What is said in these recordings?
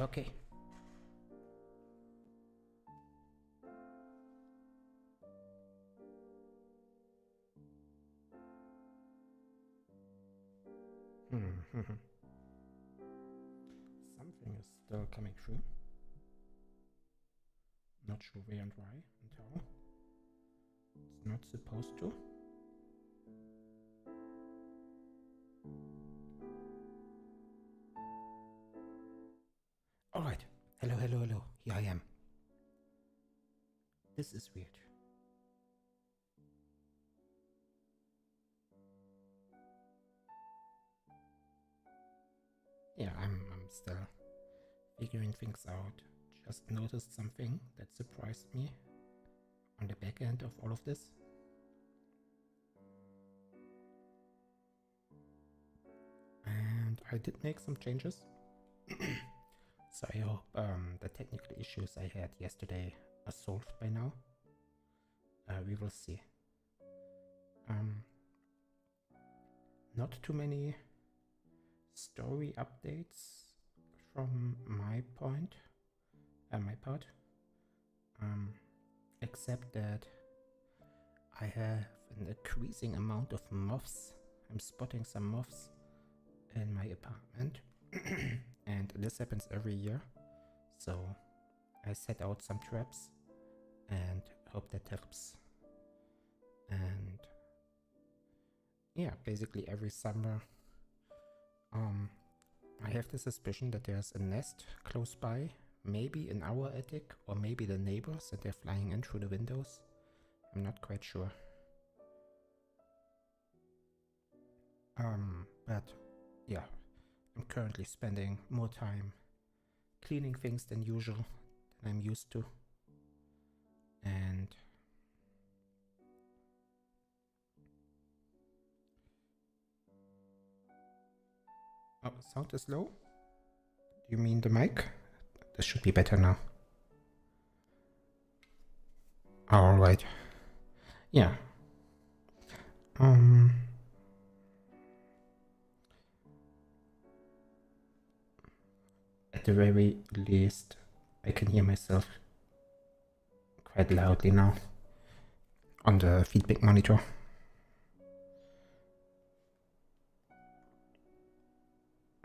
Okay. Something is still coming through. Not sure where and why and how. It's not supposed to. Alright. Hello, hello, hello. Here I am. This is weird. Yeah, I'm still figuring things out. Just noticed something that surprised me on the back end of all of this. And I did make some changes. So I hope the technical issues I had yesterday are solved by now. We will see. Not too many story updates from my part, except that I have an increasing amount of moths. I'm spotting some moths in my apartment. And this happens every year, so I set out some traps and hope that helps. And yeah, basically every summer I have the suspicion that there's a nest close by, maybe in our attic or maybe the neighbors, and they're flying in through the windows. I'm not quite sure. But yeah, I'm currently spending more time cleaning things than usual, than I'm used to. And oh, sound is low? Do you mean the mic? This should be better now. Alright. Yeah. At the very least, I can hear myself quite loudly now on the feedback monitor.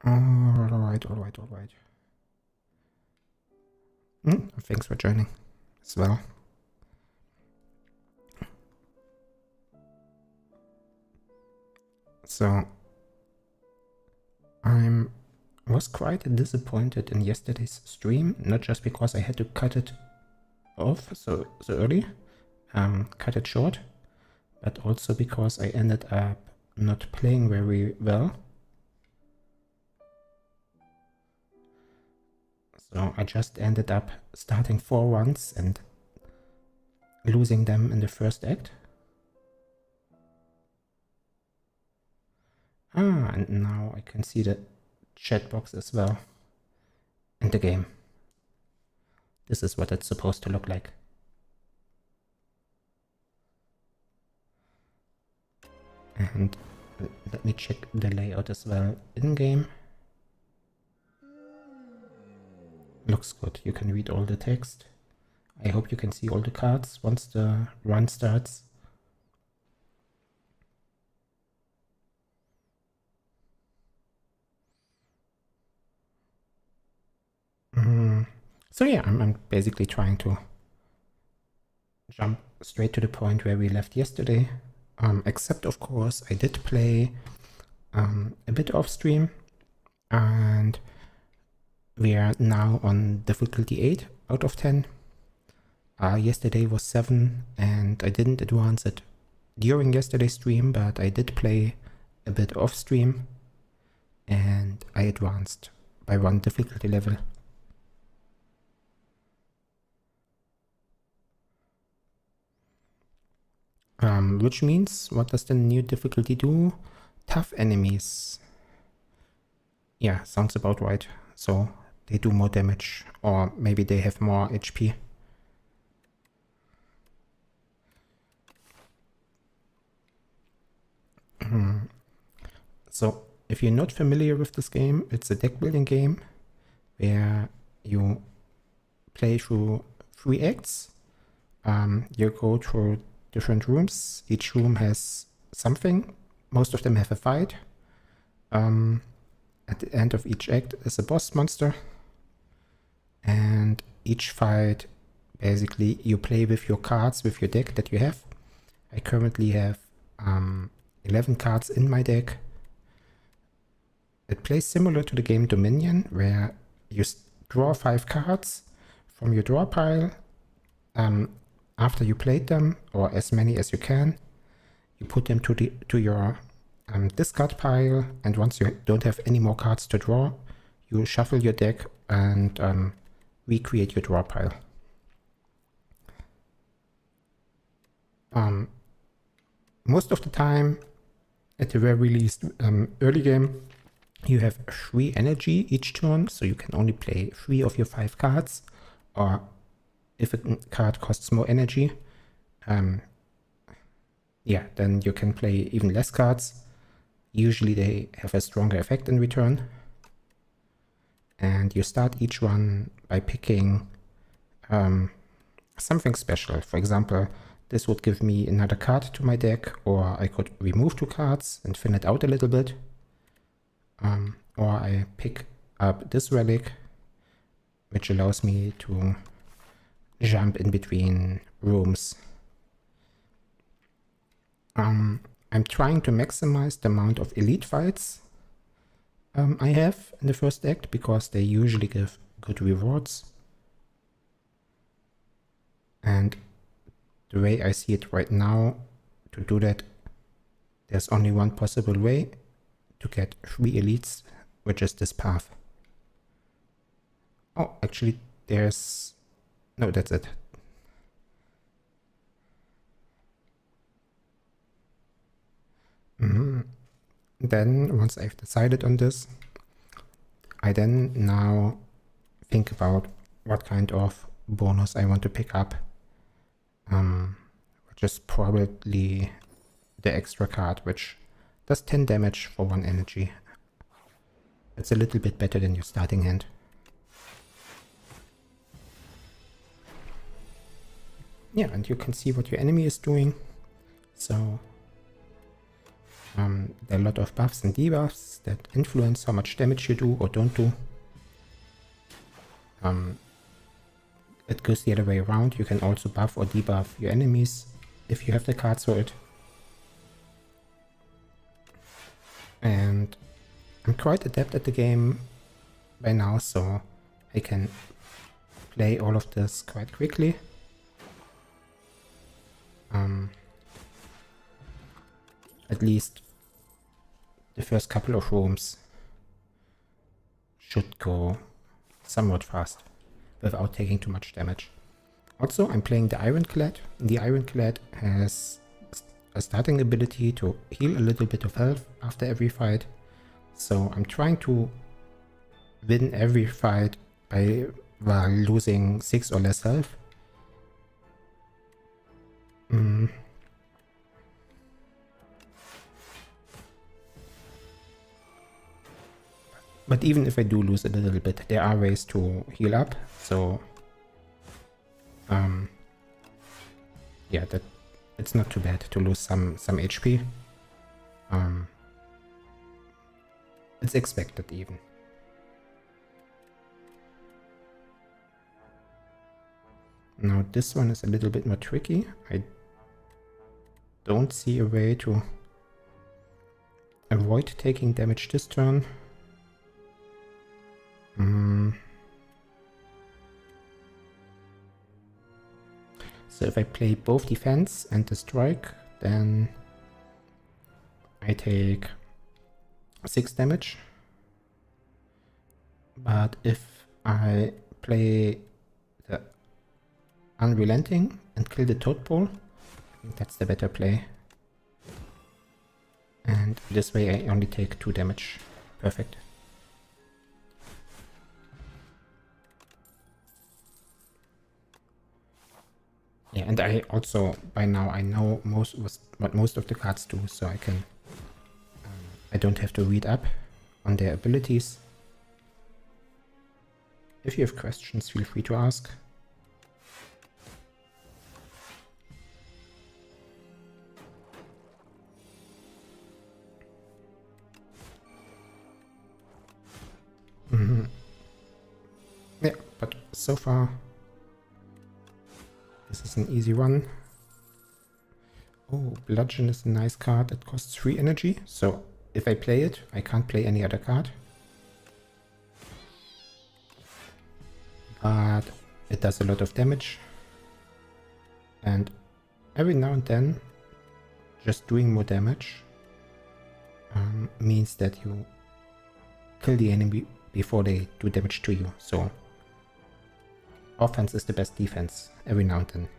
Alright. Thanks for joining as well. So, I was quite disappointed in yesterday's stream, not just because I had to cut it off so early, cut it short, but also because I ended up not playing very well. So I just ended up starting 4 runs and losing them in the first act. And now I can see the chat box as well in the game. This is what it's supposed to look like. And let me check the layout as well in game. Looks good. You can read all the text. I hope you can see all the cards once the run starts. So yeah, I'm basically trying to jump straight to the point where we left yesterday. Except of course I did play a bit off stream, and we are now on difficulty 8 out of 10. Yesterday was 7 and I didn't advance it during yesterday's stream, but I did play a bit off stream and I advanced by 1 difficulty level. Which means, what does the new difficulty do? Tough enemies. Yeah, sounds about right. So they do more damage, or maybe they have more HP. So if you're not familiar with this game, it's a deck building game where play through 3 acts. You go through different rooms. Each room has something. Most of them have a fight. At the end of each act is a boss monster. And each fight, basically, you play with your cards, with your deck that you have. I currently have 11 cards in my deck. It plays similar to the game Dominion, where you draw 5 cards from your draw pile. After you played them, or as many as you can, you put them to your discard pile, and once you don't have any more cards to draw, you shuffle your deck and recreate your draw pile. Most of the time, at the very least, early game, you have 3 energy each turn, so you can only play 3 of your 5 cards, or if a card costs more energy, yeah, then you can play even less cards. Usually they have a stronger effect in return. And you start each one by picking something special. For example, this would give me another card to my deck, or I could remove 2 cards and thin it out a little bit. Or I pick up this relic, which allows me to jump in between rooms. I'm trying to maximize the amount of elite fights I have in the first act, because they usually give good rewards. And the way I see it right now, to do that, there's only one possible way to get 3 elites, which is this path. Oh, actually there's... no, that's it. Then, once I've decided on this, I then now think about what kind of bonus I want to pick up, which is probably the extra card, which does 10 damage for 1 energy. It's a little bit better than your starting hand. Yeah, and you can see what your enemy is doing. So there are a lot of buffs and debuffs that influence how much damage you do or don't do. It goes the other way around. You can also buff or debuff your enemies if you have the cards for it. And I'm quite adept at the game by now, so I can play all of this quite quickly. At least the first couple of rooms should go somewhat fast without taking too much damage. Also, I'm playing the Ironclad. The Ironclad has a starting ability to heal a little bit of health after every fight. So I'm trying to win every fight while losing 6 or less health. But even if I do lose a little bit, there are ways to heal up. So yeah, it's not too bad to lose some HP. It's expected even. Now this one is a little bit more tricky. I don't see a way to avoid taking damage this turn. So if I play both defense and the strike, then I take 6 damage. But if I play the Unrelenting and kill the Toad Pole, I think that's the better play. And this way I only take 2 damage. Perfect. Yeah, and I also, by now, I know what most of the cards do, so I can... I don't have to read up on their abilities. If you have questions, feel free to ask. so far. This is an easy one. Oh, Bludgeon is a nice card. It costs 3 energy. So if I play it, I can't play any other card. But it does a lot of damage. And every now and then, just doing more damage means that you kill the enemy before they do damage to you. So offense is the best defense every now and then.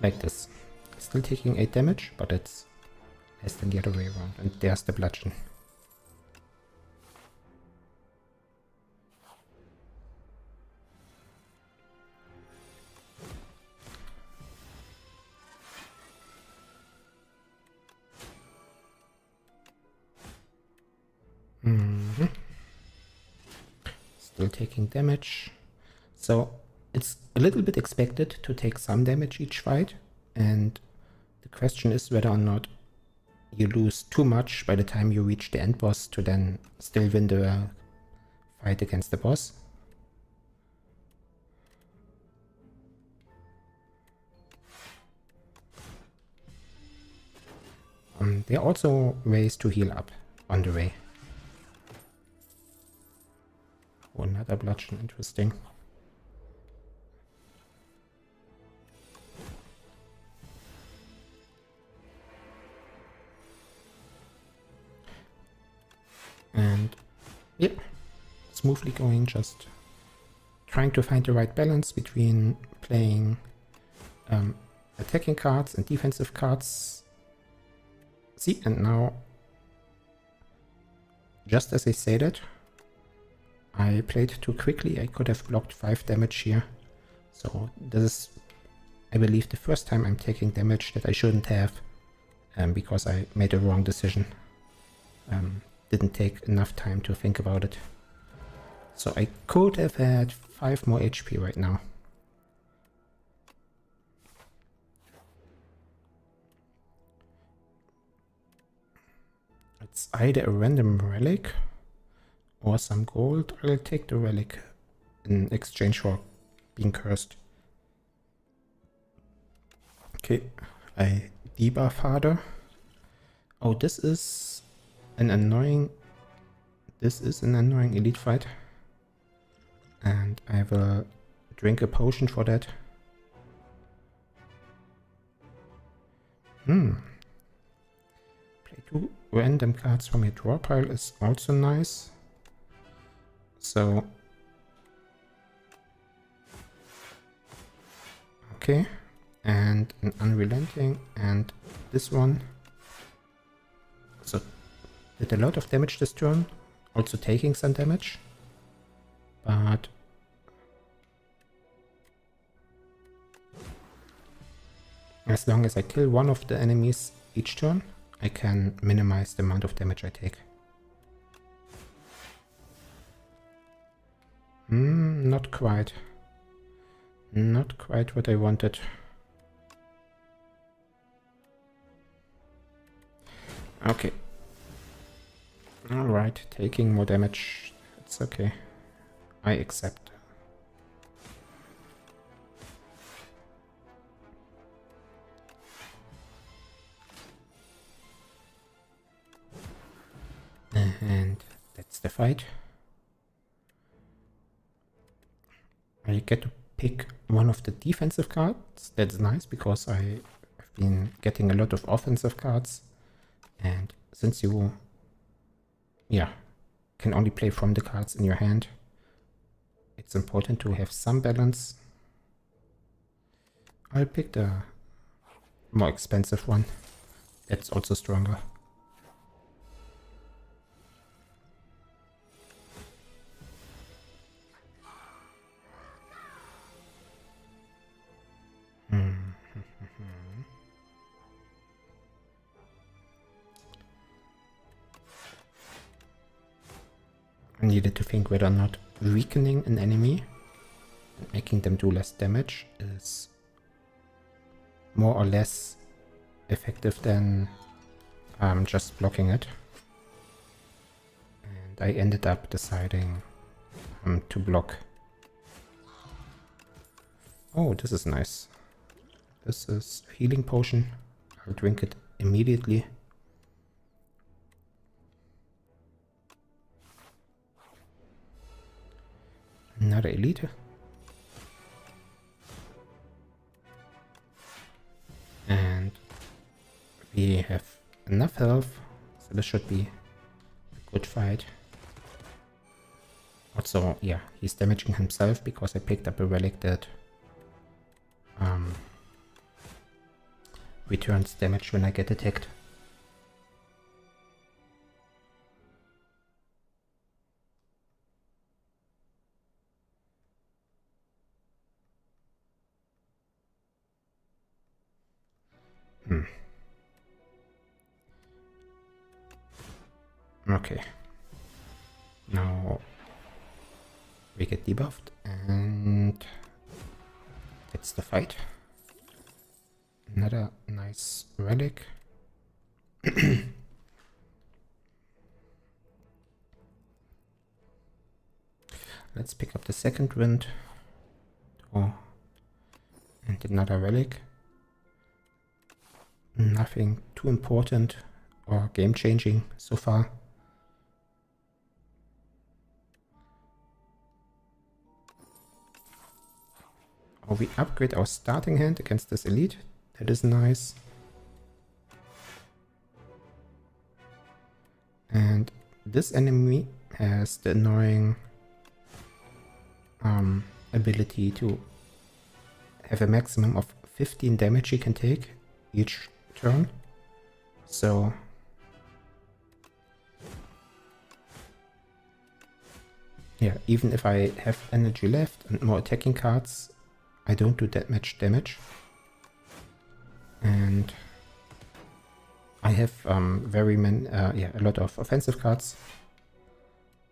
Like this. Still taking 8 damage, but it's less than the other way around. And there's the bludgeon. Still taking damage. So it's a little bit expected to take some damage each fight, and the question is whether or not you lose too much by the time you reach the end boss to then still win the fight against the boss. There are also ways to heal up on the way. Oh, another bludgeon, interesting. And yeah, smoothly going, just trying to find the right balance between playing attacking cards and defensive cards. See, and now, just as I said it, I played too quickly. I could have blocked 5 damage here. So this is, I believe, the first time I'm taking damage that I shouldn't have, because I made a wrong decision. Didn't take enough time to think about it. So I could have had 5 more HP right now. It's either a random relic or some gold. I'll take the relic in exchange for being cursed. Okay, I debuff harder. Oh, this is an annoying elite fight. And I will drink a potion for that. Play 2 random cards from your draw pile is also nice. So okay, and an unrelenting, and this one. So did a lot of damage this turn, also taking some damage, but as long as I kill one of the enemies each turn, I can minimize the amount of damage I take. Not quite. Not quite what I wanted. Okay. Alright, taking more damage. It's okay. I accept. And that's the fight. I get to pick one of the defensive cards. That's nice because I've been getting a lot of offensive cards. And since you, can only play from the cards in your hand, it's important to have some balance. I'll pick the more expensive one. That's also stronger. I needed to think whether or not weakening an enemy and making them do less damage is more or less effective than just blocking it. And I ended up deciding to block. Oh, this is nice. This is a healing potion. I'll drink it immediately. Another elite. And we have enough health, so this should be a good fight. Also, yeah, he's damaging himself because I picked up a relic that returns damage when I get attacked. Okay. Now we get debuffed and that's the fight. Another nice relic. Let's pick up the second wind. Oh, and another relic. Nothing too important or game changing so far. Oh, we upgrade our starting hand against this elite. That is nice. And this enemy has the annoying ability to have a maximum of 15 damage he can take each turn. So yeah, even if I have energy left and more attacking cards, I don't do that much damage. And I have a lot of offensive cards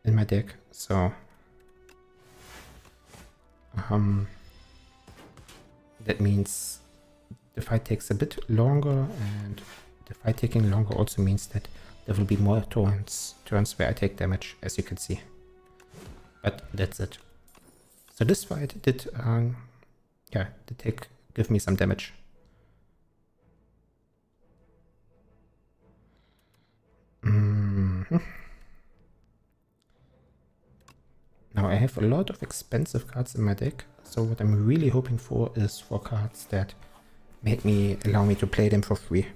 in my deck, so that means the fight takes a bit longer, and the fight taking longer also means that there will be more turns where I take damage, as you can see. But that's it. So this fight did give me some damage. Now I have a lot of expensive cards in my deck, so what I'm really hoping for is for cards that allow me to play them for free.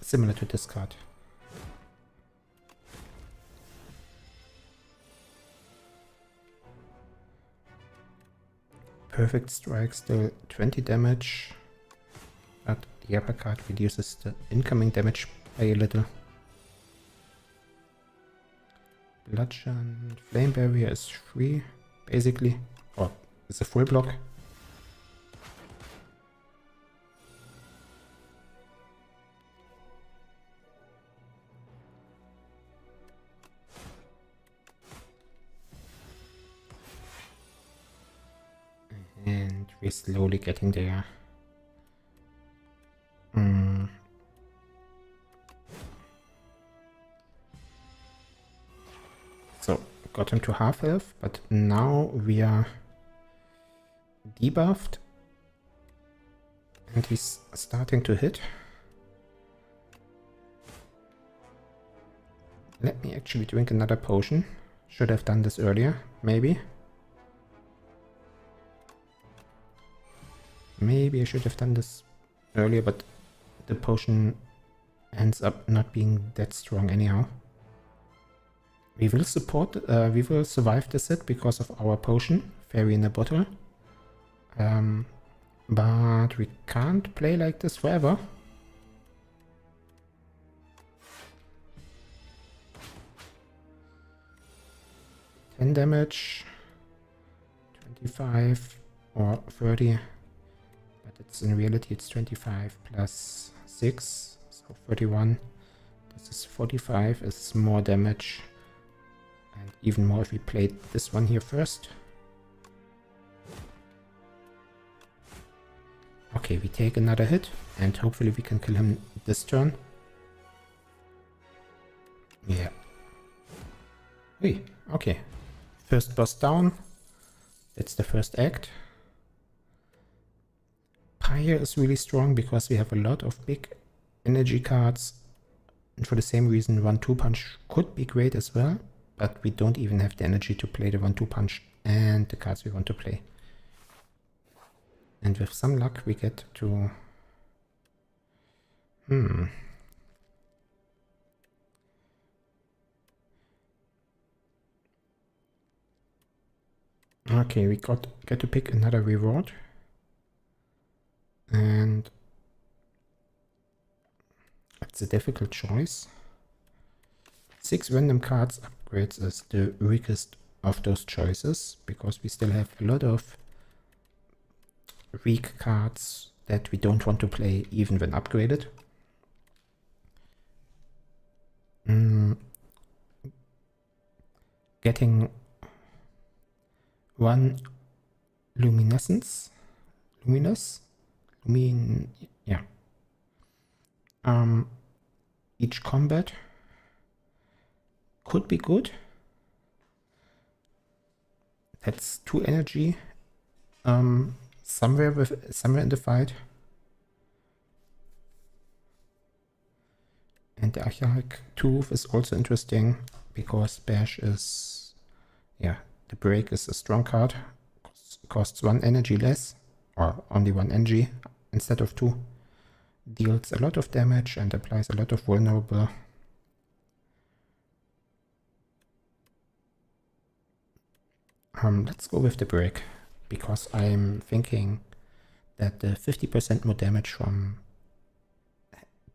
Similar to this card. Perfect Strike, still 20 damage, but the uppercut reduces the incoming damage by a little. Bludgeon, Flame Barrier is free, basically, or it's a full block. And we're slowly getting there. So, got him to half health, but now we are debuffed. And he's starting to hit. Let me actually drink another potion. Should have done this earlier, maybe. Maybe I should have done this earlier, but the potion ends up not being that strong anyhow. We will survive this hit because of our potion, Fairy in a Bottle. But we can't play like this forever. $10 damage, 25 or 30. It's in reality it's 25 plus 6, so 31. This is 45, is more damage, and even more if we played this one here first. Okay, we take another hit and hopefully we can kill him this turn. Yeah. Hey, okay. First boss down. That's the first act. Spire is really strong because we have a lot of big energy cards. And for the same reason, 1-2 punch could be great as well. But we don't even have the energy to play the 1-2 punch and the cards we want to play. And with some luck we get to... Okay, we get to pick another reward. And it's a difficult choice. 6 random cards upgrades is the weakest of those choices, because we still have a lot of weak cards that we don't want to play even when upgraded. Getting 1 luminous, yeah. Each combat could be good. That's 2 energy. Somewhere in the fight. And the Archaic Tooth is also interesting because Bash is, yeah, the break is a strong card. Costs 1 energy less, or only 1 energy instead of 2. Deals a lot of damage and applies a lot of vulnerable. Let's go with the break, because I'm thinking that the 50% more damage from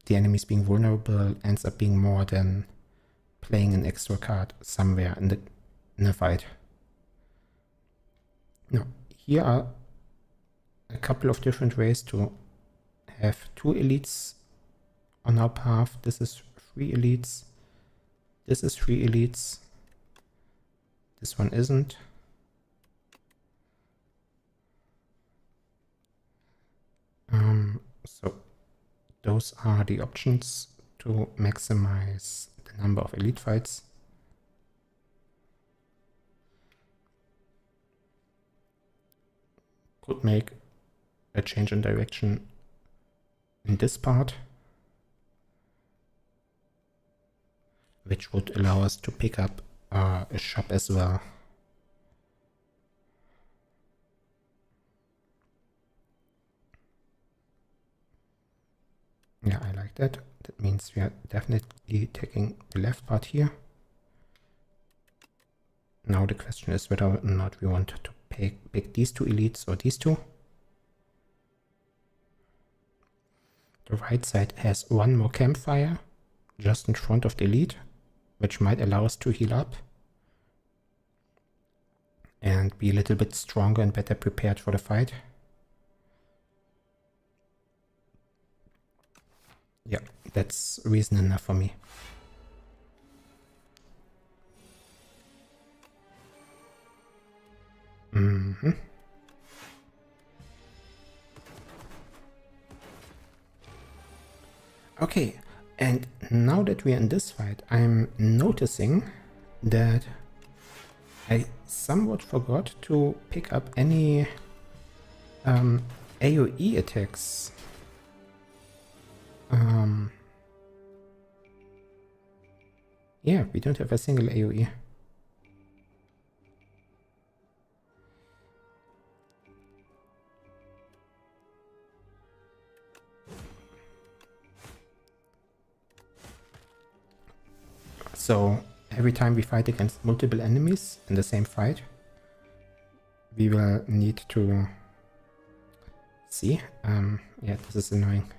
the enemies being vulnerable ends up being more than playing an extra card somewhere in the fight. Now, here are a couple of different ways to have 2 elites on our path. This is 3 elites. This is 3 elites. This one isn't. So those are the options to maximize the number of elite fights. Could make a change in direction in this part, which would allow us to pick up a shop as well. Yeah, I like that. That means we are definitely taking the left part here. Now the question is whether or not we want to pick these 2 elites or these 2. The right side has 1 more campfire just in front of the elite, which might allow us to heal up and be a little bit stronger and better prepared for the fight. Yeah, that's reason enough for me. Okay, and now that we are in this fight, I'm noticing that I somewhat forgot to pick up any AoE attacks. Yeah, we don't have a single AoE. So every time we fight against multiple enemies in the same fight, we will need to see. Yeah, this is annoying.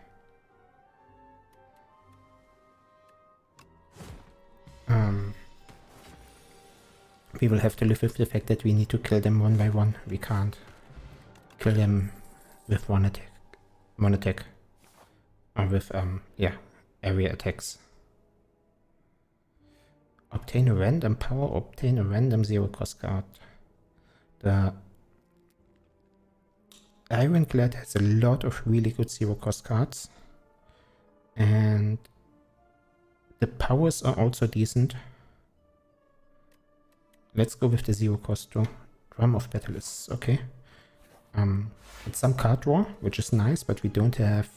We will have to live with the fact that we need to kill them one by one. We can't kill them with one attack, or with yeah, area attacks. Obtain a random power, obtain a random 0 cost card. The Ironclad has a lot of really good zero cost cards. And the powers are also decent. Let's go with the zero cost too. Drum of Battle is okay. It's some card draw, which is nice, but we don't have...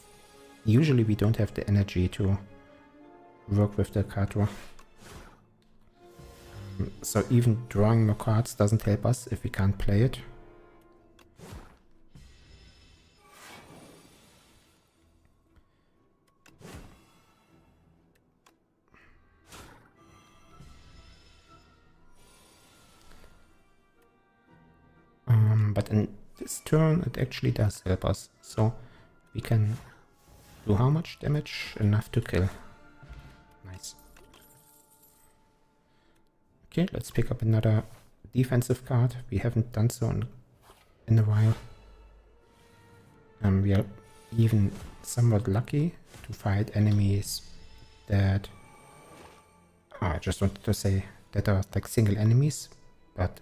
Usually we don't have the energy to work with the card draw. So even drawing more cards doesn't help us if we can't play it. But in this turn it actually does help us. So we can do how much damage? Enough to kill. Nice. Okay, let's pick up another defensive card. We haven't done so in a while. We are even somewhat lucky to fight enemies that... I just wanted to say that are like single enemies, but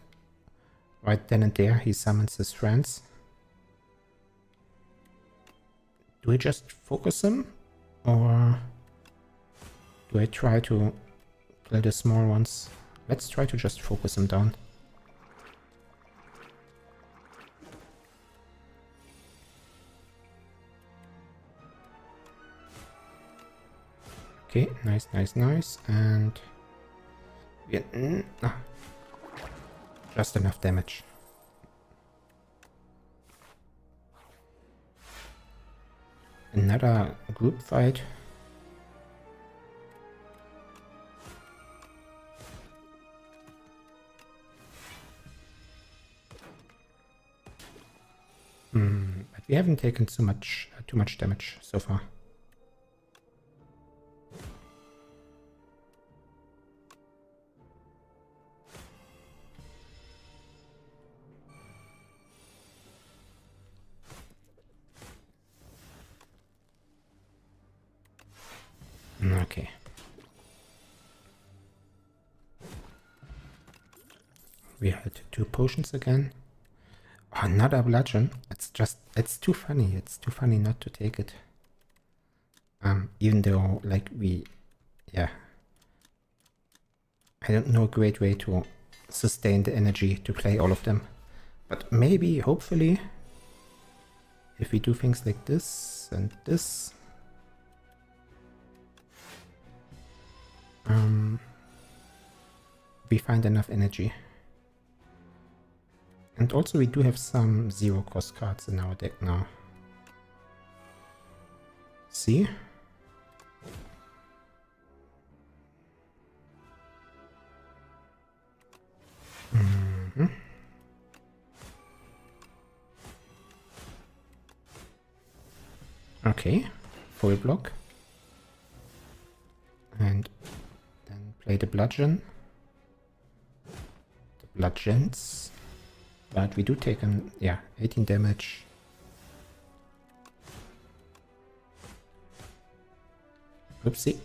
right then and there he summons his friends. Do I just focus him? Or do I try to kill the small ones? Let's try to just focus him down. Okay, nice, nice, nice. And... yeah, just enough damage. Another group fight. But we haven't taken too much damage so far. Okay. We had 2 potions again. Oh, another bludgeon. It's too funny. It's too funny not to take it. Even though, like, yeah. I don't know a great way to sustain the energy to play all of them. But maybe, hopefully, if we do things like this and this, we find enough energy. And also we do have some zero cost cards in our deck now. See? Okay, full block. And then play the bludgeon. The bludgeons. But we do take an, yeah, 18 damage. Oopsie.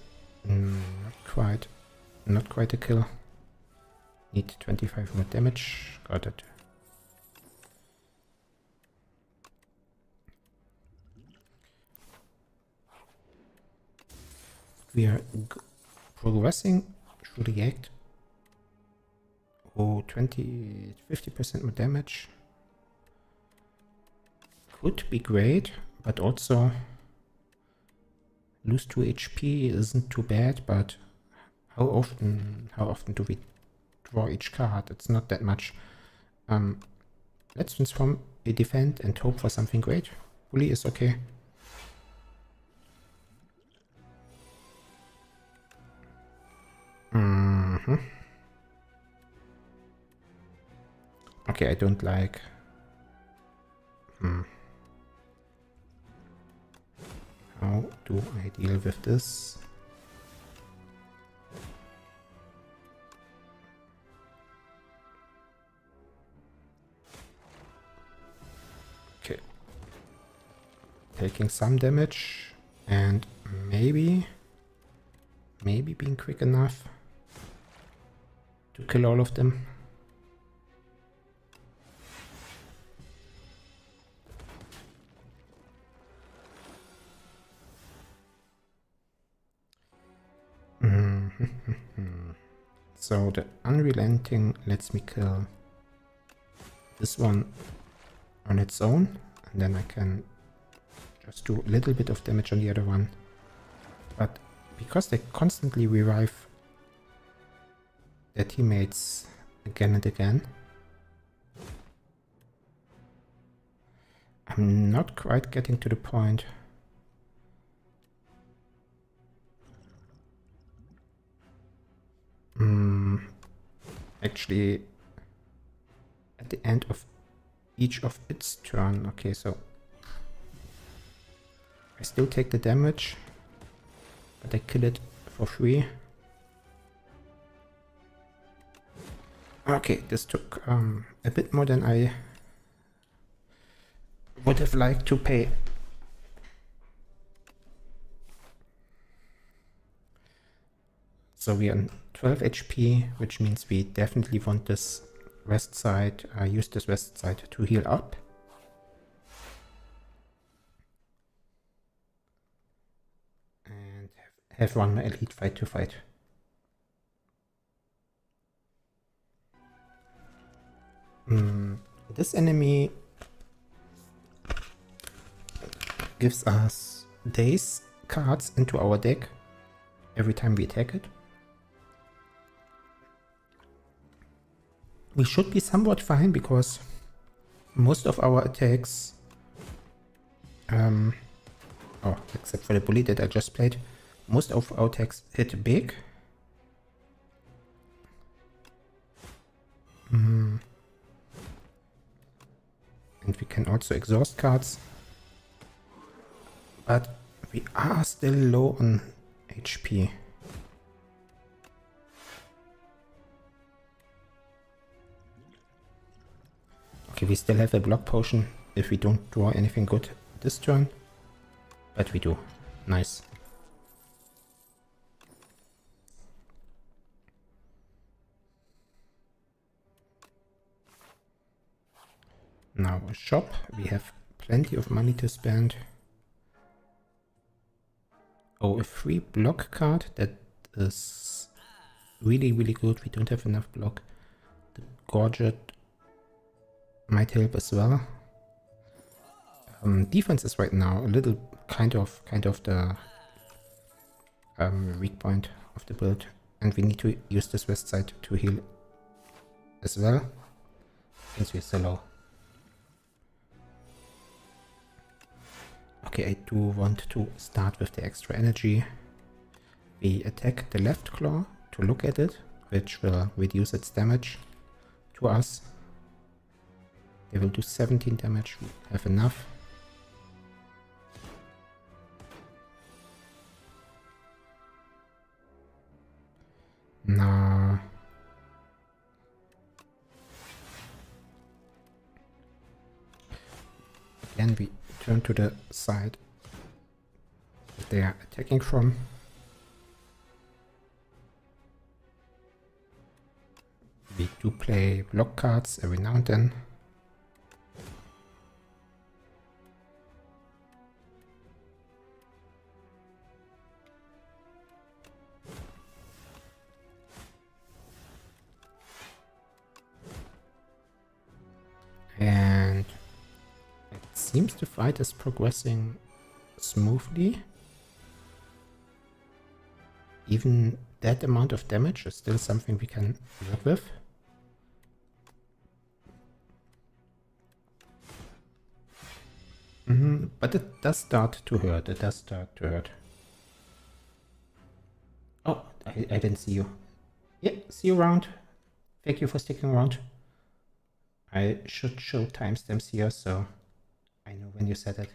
Not quite a kill. Need 25 more damage. Got it. We are progressing through the act. Oh, 50% more damage. Could be great, but also lose 2 HP isn't too bad, but how often do we draw each card? It's not that much. Let's transform a defend and hope for something great. Bully is okay. Okay, I don't like... How do I deal with this? Okay. Taking some damage and maybe being quick enough to kill all of them. So the Unrelenting lets me kill this one on its own, and then I can just do a little bit of damage on the other one. But because they constantly revive their teammates again and again, I'm not quite getting to the point. Actually, at the end of each of its turn. Okay, so I still take the damage, but I kill it for free. Okay, this took a bit more than I would have liked to pay. So we are on 12 HP, which means we definitely want this west side, use this west side to heal up. And have one elite fight to fight. This enemy gives us days cards into our deck every time we attack it. We should be somewhat fine because most of our attacks, except for the bully that I just played, most of our attacks hit big. And we can also exhaust cards. But we are still low on HP. Okay, we still have a block potion if we don't draw anything good this turn. But we do. Nice. Now a shop. We have plenty of money to spend. Oh, a free block card. That is really, really good. We don't have enough block. The Gorget might help as well. Defense is right now a little kind of the weak point of the build, and we need to use this west side to heal as well, since we're so low. Okay, I do want to start with the extra energy. We attack the left claw to look at it, which will reduce its damage to us. They will do 17 damage, we have enough. Now again we turn to the side that they are attacking from. We do play block cards every now and then. And it seems the fight is progressing smoothly. Even that amount of damage is still something we can work with. But it does start to hurt. It does start to hurt. Oh, I didn't see you. Yeah, see you around. Thank you for sticking around. I should show timestamps here, so I know when you said it.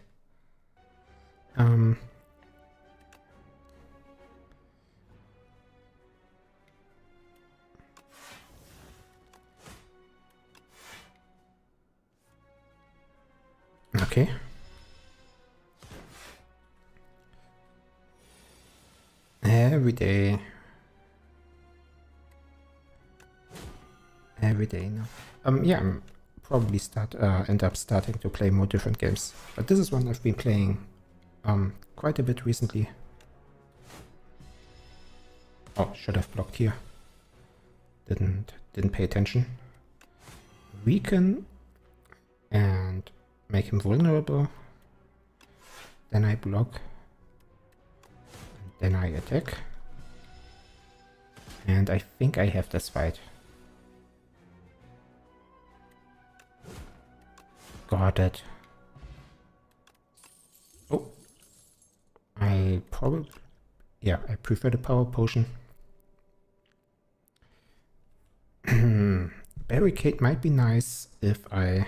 Okay. Every day now. Yeah, I'm probably end up starting to play more different games. But this is one I've been playing quite a bit recently. Oh, should have blocked here. Didn't pay attention. Weaken and make him vulnerable. Then I block. Then I attack. And I think I have this fight. Got it. Oh. I probably... Yeah, I prefer the power potion. Barricade might be nice if I...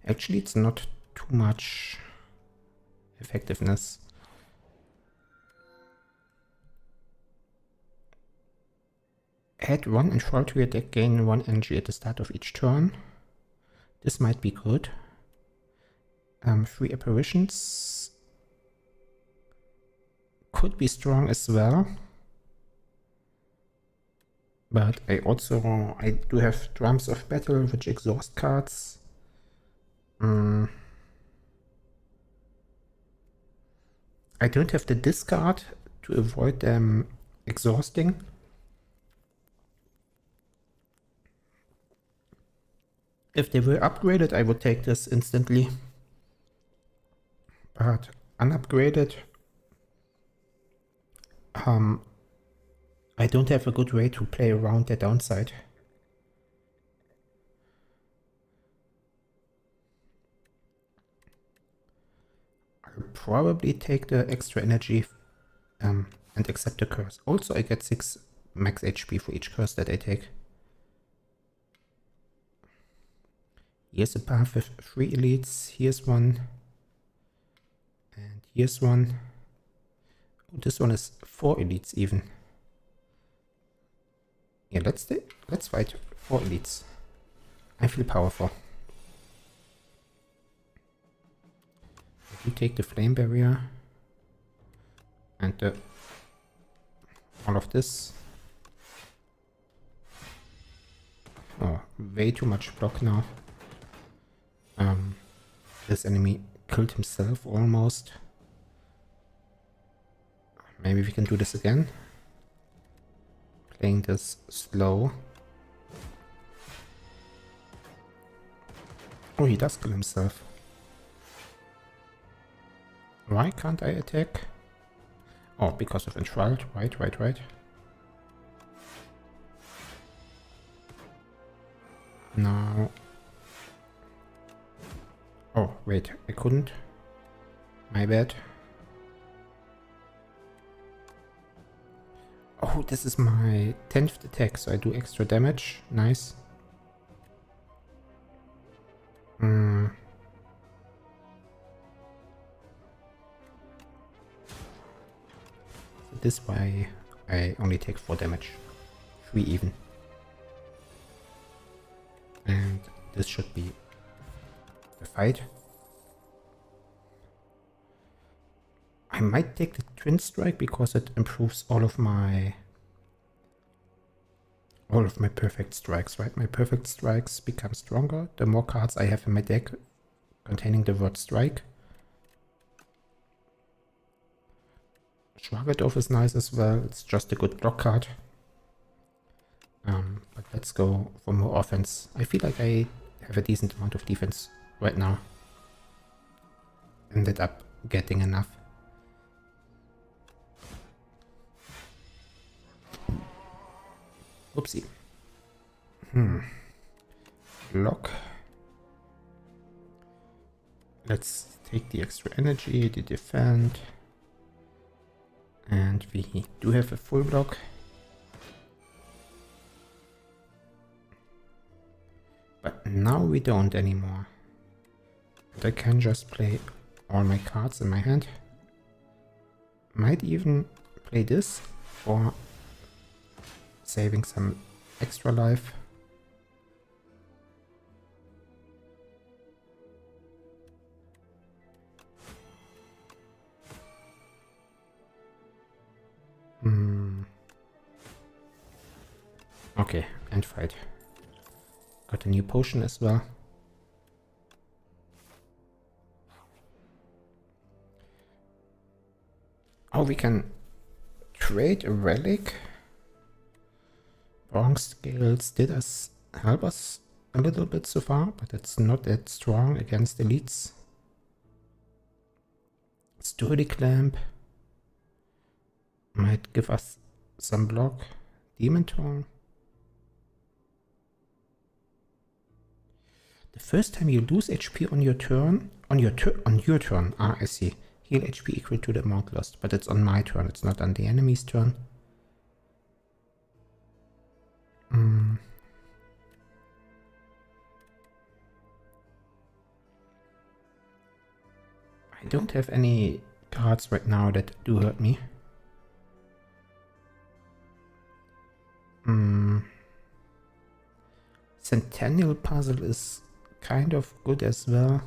Actually, it's not too much effectiveness. Add 1 enthrall to your deck, gain 1 energy at the start of each turn. This might be good. 3 apparitions could be strong as well. But I do have Drums of Battle, which exhaust cards. I don't have the discard to avoid them exhausting. If they were upgraded, I would take this instantly. But unupgraded, I don't have a good way to play around their downside. I'll probably take the extra energy and accept the curse. Also, I get 6 max HP for each curse that I take. Here's a path with 3 elites. Here's one. And here's one. Oh, this one is 4 elites even. Yeah, let's fight 4 elites. I feel powerful. You take the flame barrier and all of this. Oh, way too much block now. This enemy killed himself almost. Maybe we can do this again. Playing this slow. Oh, he does kill himself. Why can't I attack? Oh, because of enthralled. Right. Now... Oh, wait, I couldn't. My bad. Oh, this is my 10th attack, so I do extra damage. Nice. So this way I only take 4 damage. 3 even. And this should be the fight. I might take the Twin Strike because it improves all of my perfect strikes, right? My perfect strikes become stronger the more cards I have in my deck containing the word strike. Shrug It Off is nice as well. It's just a good block card. But let's go for more offense. I feel like I have a decent amount of defense right now. Ended up getting enough. Oopsie. Block. Let's take the extra energy, the defend. And we do have a full block. But now we don't anymore. But I can just play all my cards in my hand. Might even play this for saving some extra life. Okay, and fight. Got a new potion as well. Oh, we can trade a relic. Bronze scales did help us a little bit so far, but it's not that strong against elites. Sturdy clamp might give us some block. Demon tongue. The first time you lose HP on your turn, on your turn. Ah, I see. Heal HP equal to the amount lost, but it's on my turn. It's not on the enemy's turn. I don't have any cards right now that do hurt me. Centennial Puzzle is kind of good as well.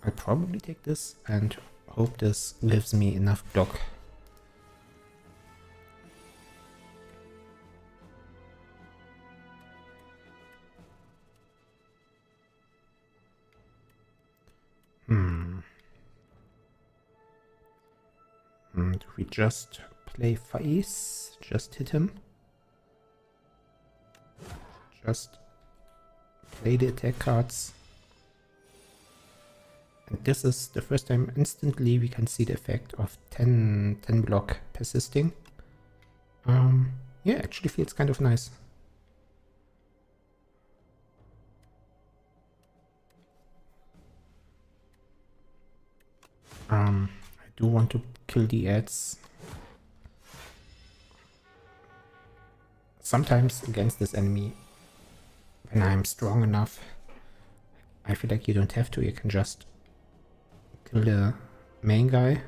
I'll probably take this and hope this gives me enough block. Do we just play face? Just hit him? Just play the attack cards. And this is the first time instantly we can see the effect of 10 block persisting. Yeah, actually feels kind of nice. I do want to kill the ads. Sometimes against this enemy, when I'm strong enough, I feel like you don't have to, you can just kill the main guy.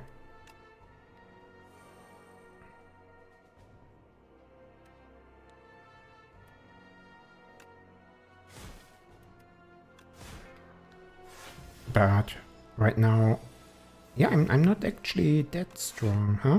But right now, yeah, I'm not actually that strong, huh?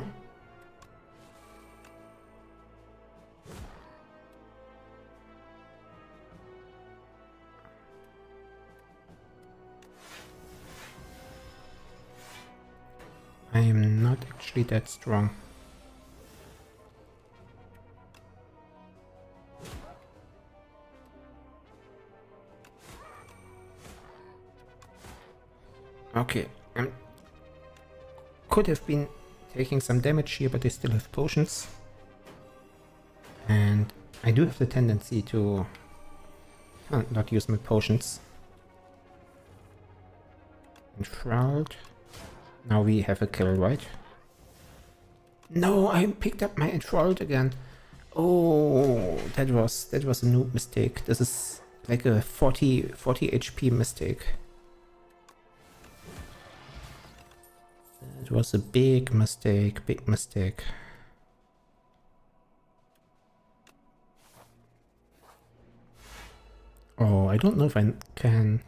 I am not actually that strong. Okay, could have been taking some damage here, but I still have potions. And I do have the tendency to not use my potions. Enthralled. Now we have a kill, right? No, I picked up my Enthralled again. Oh, that was a noob mistake. This is like a 40 HP mistake. It was a big mistake, Oh, I don't know if I can...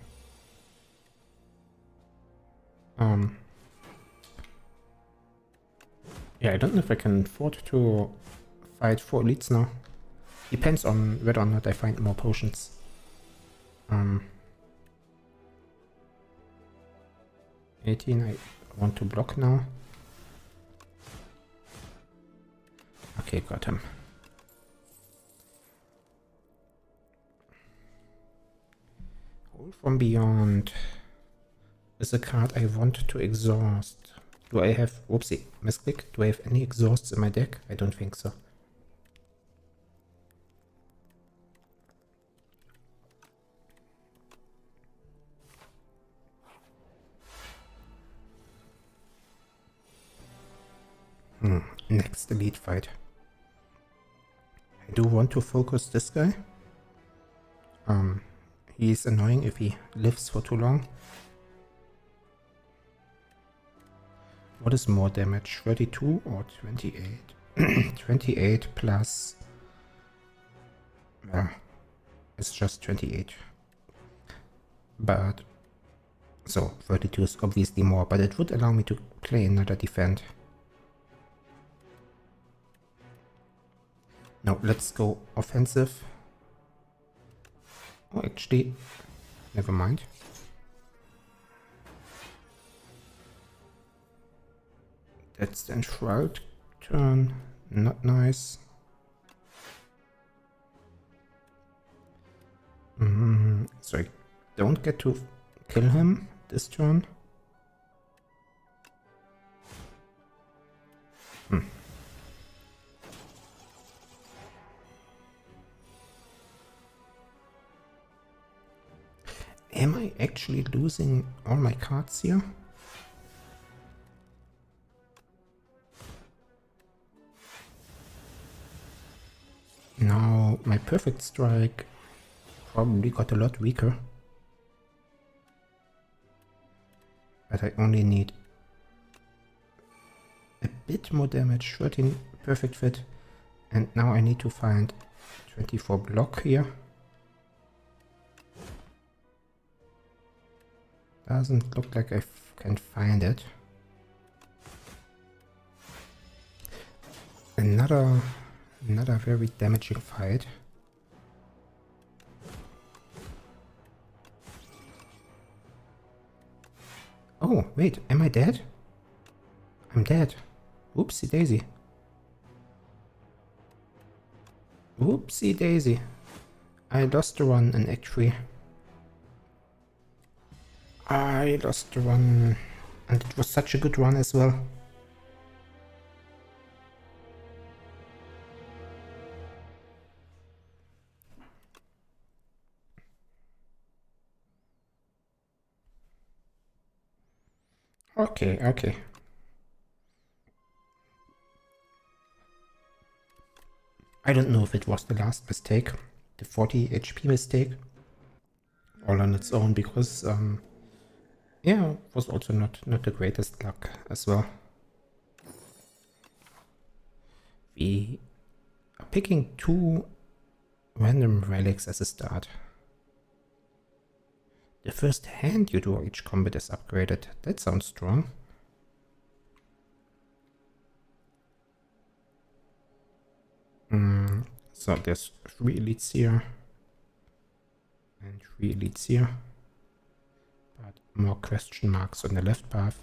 Yeah, I don't know if I can afford to fight 4 elites now. Depends on whether or not I find more potions. 18, I want to block now. Okay, got him. Hold from Beyond is a card I want to exhaust. Do I have... Whoopsie, misclick. Do I have any exhausts in my deck? I don't think so. Next elite fight. I do want to focus this guy. He's annoying if he lives for too long. What is more damage? 32 or 28? 28 plus... it's just 28. But... So, 32 is obviously more, but it would allow me to play another defend. Now, let's go offensive. Oh, actually, never mind. That's the Enthralled turn. not nice. So I don't get to kill him this turn. Am I actually losing all my cards here? Now my perfect strike probably got a lot weaker. But I only need a bit more damage, 13 perfect fit. And now I need to find 24 block here. Doesn't look like I can find it. Another very damaging fight. Oh, wait, am I dead? I'm dead. Whoopsie daisy. Whoopsie daisy. I lost the run in Act 3. I lost the run. And it was such a good run as well. Okay. I don't know if it was the last mistake, the 40 HP mistake, all on its own, because yeah, it was also not the greatest luck as well. We are picking 2 random relics as a start. The first hand you draw each combat is upgraded. That sounds strong. So there's 3 elites here. And 3 elites here. But more question marks on the left path.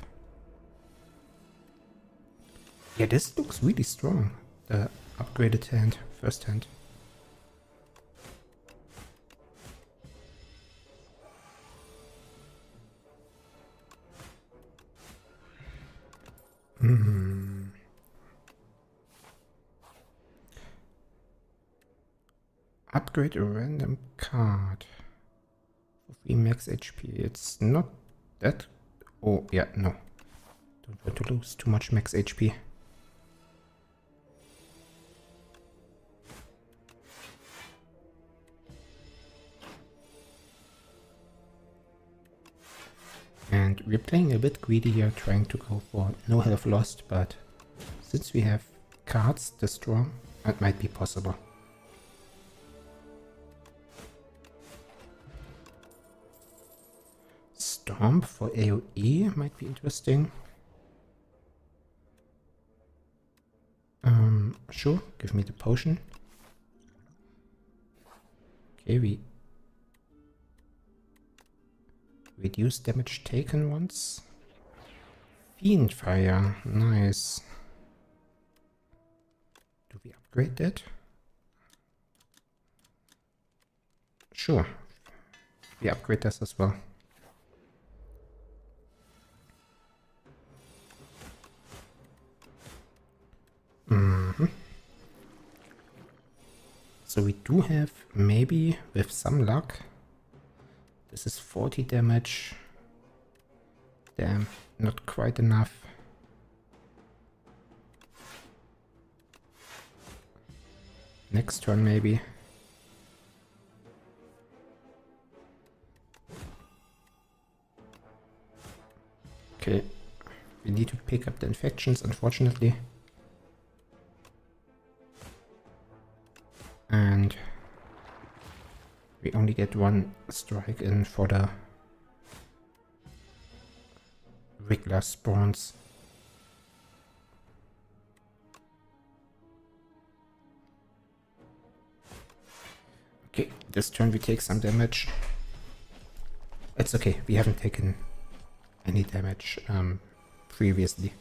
Yeah, this looks really strong. The upgraded hand, first hand. Upgrade a random card for 3 max HP. It's not that... Oh, yeah, no. Don't want to lose too much max HP. And we're playing a bit greedy here, trying to go for no health lost, but since we have cards this strong, that might be possible. Stomp for AoE might be interesting. Sure, give me the potion. Okay, we reduce damage taken once. Fiend Fire, nice. Do we upgrade that? Sure, we upgrade this as well. So we do have, maybe with some luck, this is 40 damage. Damn, not quite enough. Next turn maybe. Okay, we need to pick up the infections, unfortunately. And we only get 1 strike in for the regular spawns. Okay, this turn we take some damage. It's okay, we haven't taken any damage previously.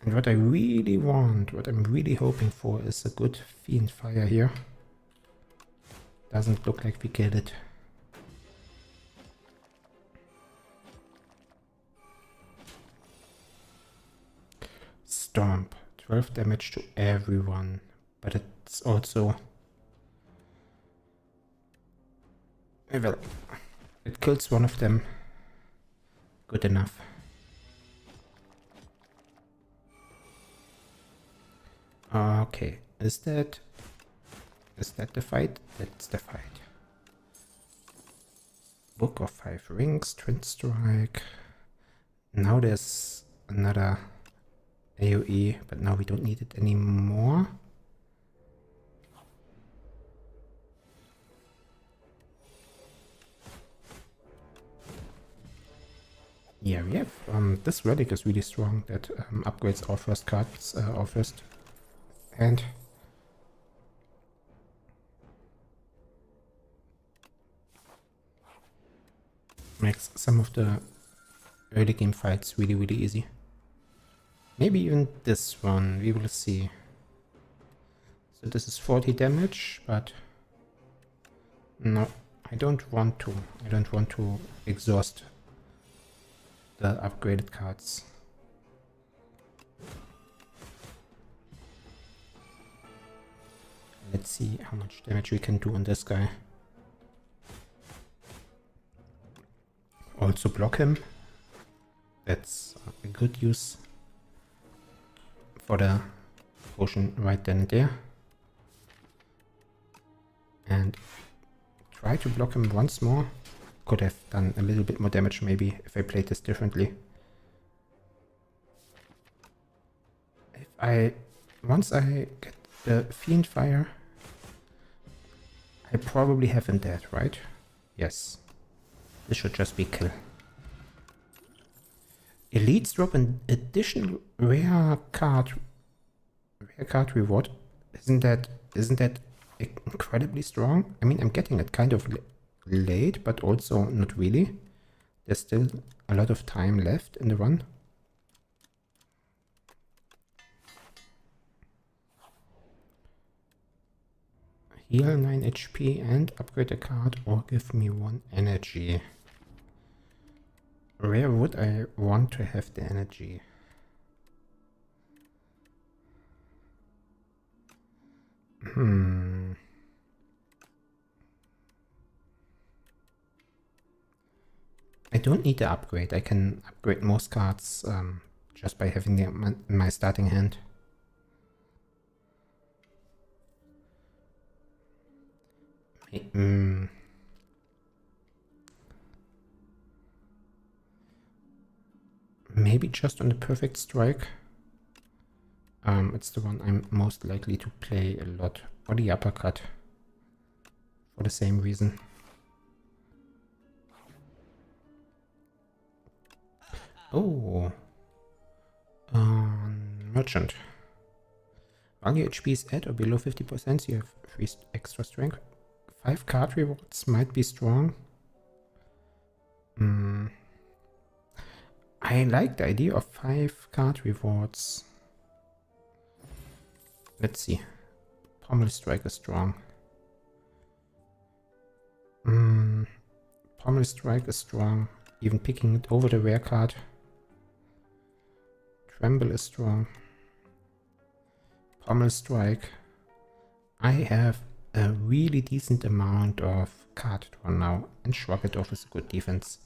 And what I really want, what I'm really hoping for is a good Fiend Fire here. Doesn't look like we get it. Stomp. 12 damage to everyone. But it's also... well, it kills one of them. Good enough. Okay, is that the fight? That's the fight. Book of 5 Rings, Twin Strike. Now there's another AoE, but now we don't need it anymore. Yeah, we have this relic is really strong. That upgrades our first cards, our first hand. Makes some of the early game fights really, really easy. Maybe even this one, we will see. So this is 40 damage, but no, I don't want to. I don't want to exhaust the upgraded cards. Let's see how much damage we can do on this guy. Also block him. That's a good use for the potion right then and there. And try to block him once more. Could have done a little bit more damage maybe if I played this differently. Once I get the Fiend Fire, I probably have him dead, right? Yes. This should just be kill. Elites drop an additional rare card reward. Isn't that incredibly strong? I mean, I'm getting it kind of late, but also not really. There's still a lot of time left in the run. Heal 9 HP and upgrade a card or give me 1 energy. Where would I want to have the energy? I don't need the upgrade. I can upgrade most cards just by having them in my starting hand. Maybe just on the perfect strike. It's the one I'm most likely to play a lot. Or the uppercut. For the same reason. Oh. Merchant. While your HP is at or below 50%, you have 3 extra strength. 5 card rewards might be strong. I like the idea of 5 card rewards. Let's see. Pommel Strike is strong. Pommel Strike is strong. Even picking it over the rare card. Tremble is strong. Pommel Strike. I have a really decent amount of card draw now, and Shrug It Off is a good defense.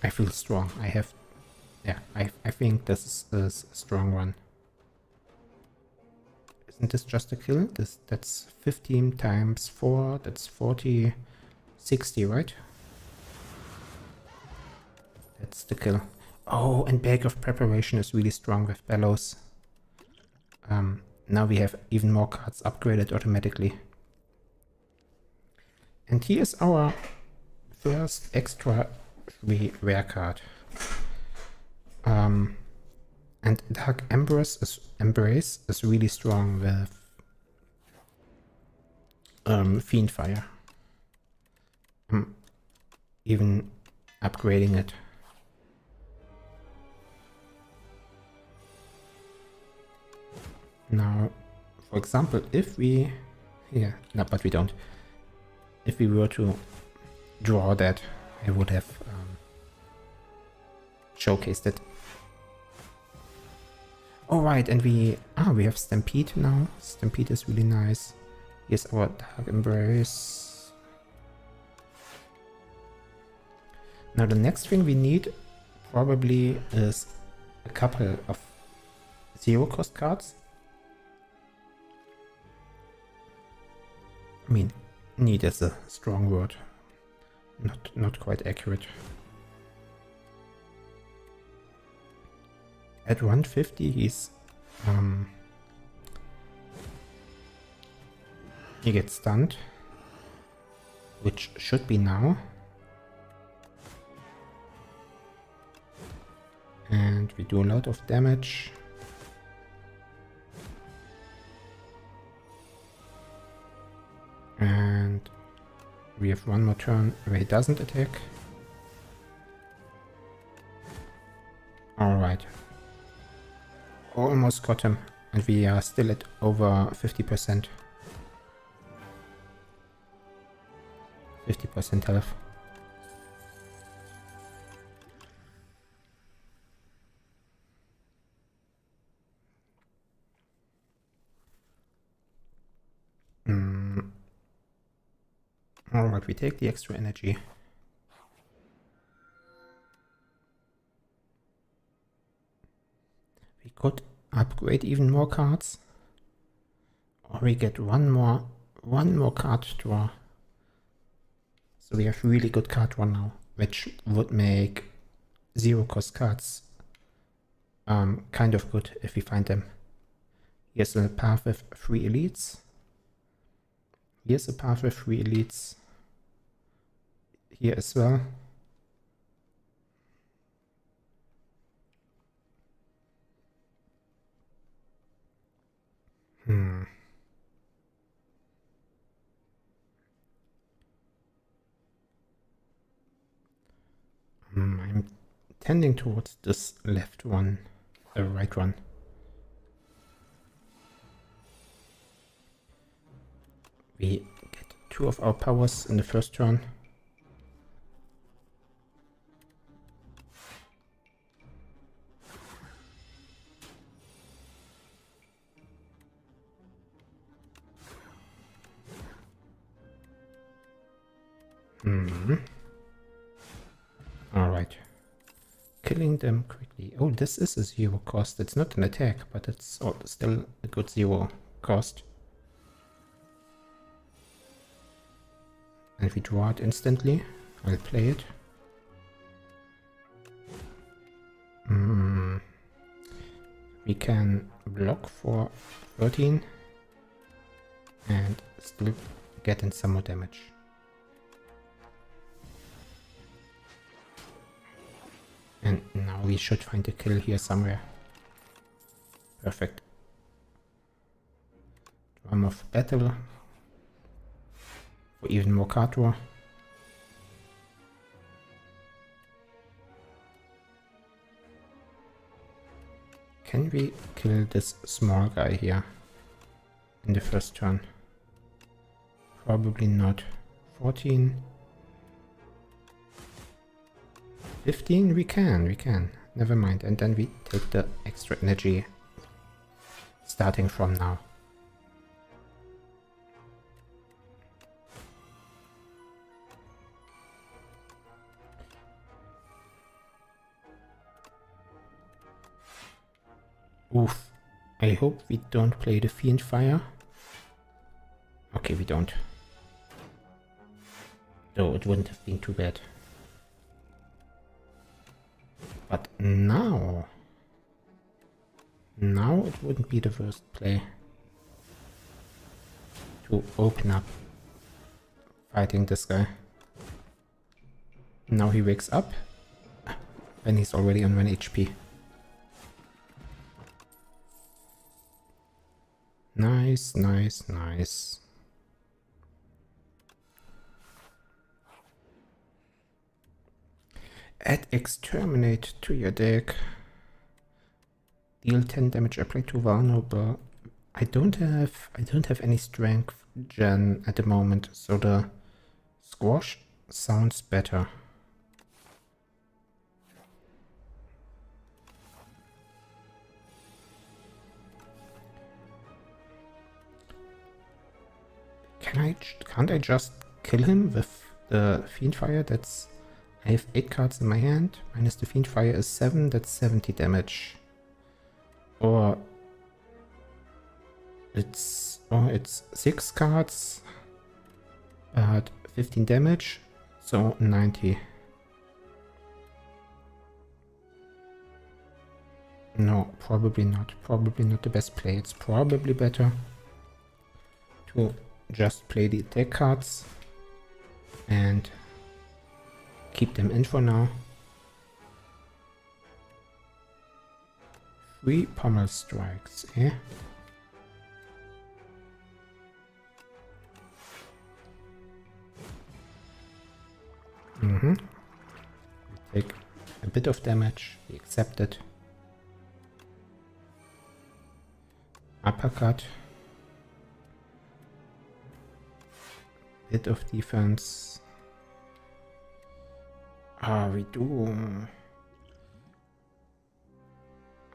I feel strong. I think this is a strong one. Isn't this just a kill? That's 15 times 4, that's 40, 60, right? That's the kill. Oh, and Bag of Preparation is really strong with Bellows. Now we have even more cards upgraded automatically. And here's our first extra 3 rare card. And Dark Embrace is really strong with Fiend Fire. I'm even upgrading it. Now, for example, if we... Yeah, no, but we don't. If we were to draw that, I would have showcased it. Alright, and we have Stampede now. Stampede is really nice. Here's our Dark Embrace. Now the next thing we need probably is a couple of zero cost cards. I mean, need is a strong word. Not quite accurate. At 150 he's he gets stunned, which should be now. And we do a lot of damage. And we have one more turn where he doesn't attack. Alright. Almost got him. And we are still at over 50%. 50% health. Alright, we take the extra energy. We could upgrade even more cards. Or we get one more card draw. So we have really good card draw now, which would make zero cost cards kind of good if we find them. Here's a path with 3 elites. Here's a path with 3 elites. Here as well. I'm tending towards this left one, the right one. We get 2 of our powers in the first turn. Alright. Killing them quickly. Oh, this is a zero cost. It's not an attack, but it's still a good zero cost. And if we draw it instantly, I'll play it. We can block for 13 and still get in some more damage. And now we should find a kill here somewhere. Perfect. Drum of battle. For even more card draw. Can we kill this small guy here in the first turn? Probably not. 14. 15? We can. Never mind. And then we take the extra energy starting from now. Oof. I hope we don't play the Fiend Fire. Okay, we don't. Though it wouldn't have been too bad. But now it wouldn't be the worst play to open up fighting this guy. Now he wakes up when he's already on 1 HP. Nice. Add Exterminate to your deck. Deal 10 damage, apply to vulnerable. I don't have any strength gen at the moment, so the squash sounds better. Can't I just kill him with the Fiendfire? I have 8 cards in my hand, minus the Fiendfire is 7, that's 70 damage. Or it's 6 cards, but 15 damage, so 90. No, probably not. Probably not the best play. It's probably better to just play the attack cards and keep them in for now. 3 pommel strikes, eh? We take a bit of damage, we accept it. Uppercut. Bit of defense. We do.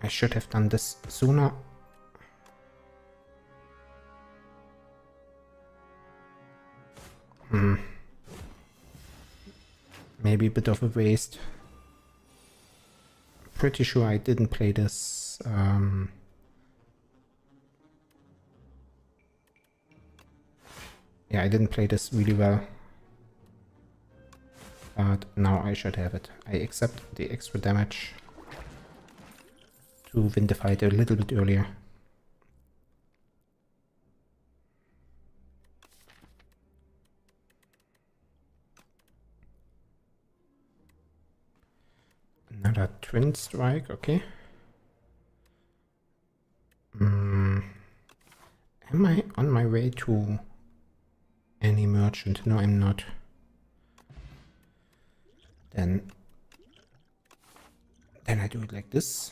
I should have done this sooner. Maybe a bit of a waste. Pretty sure I didn't play this. Yeah, I didn't play this really well. But now I should have it. I accept the extra damage to win the fight a little bit earlier. Another twin strike, okay. Am I on my way to any merchant? No, I'm not. Then I do it like this.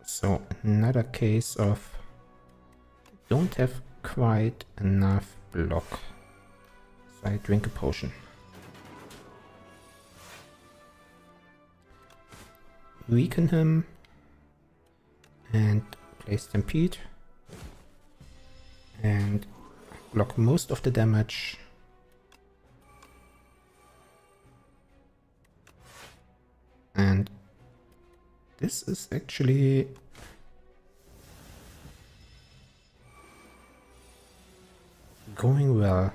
So another case of don't have quite enough block. So I drink a potion. Weaken him and play Stampede and block most of the damage. And this is actually going well.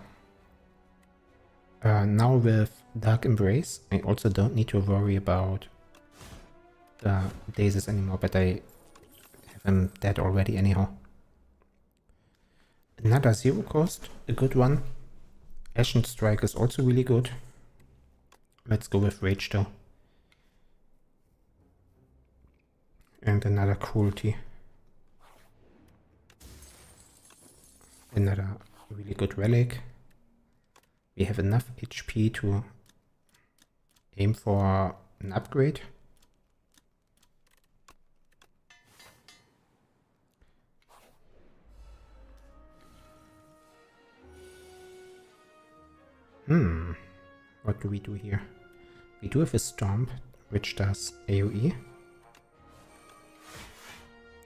Now with Dark Embrace, I also don't need to worry about the daisies anymore, but I have them dead already anyhow. Another 0 cost, a good one. Ashen Strike is also really good. Let's go with Rage though. And another Cruelty. Another really good Relic. We have enough HP to aim for an upgrade. What do we do here? We do have a Stomp, which does AoE.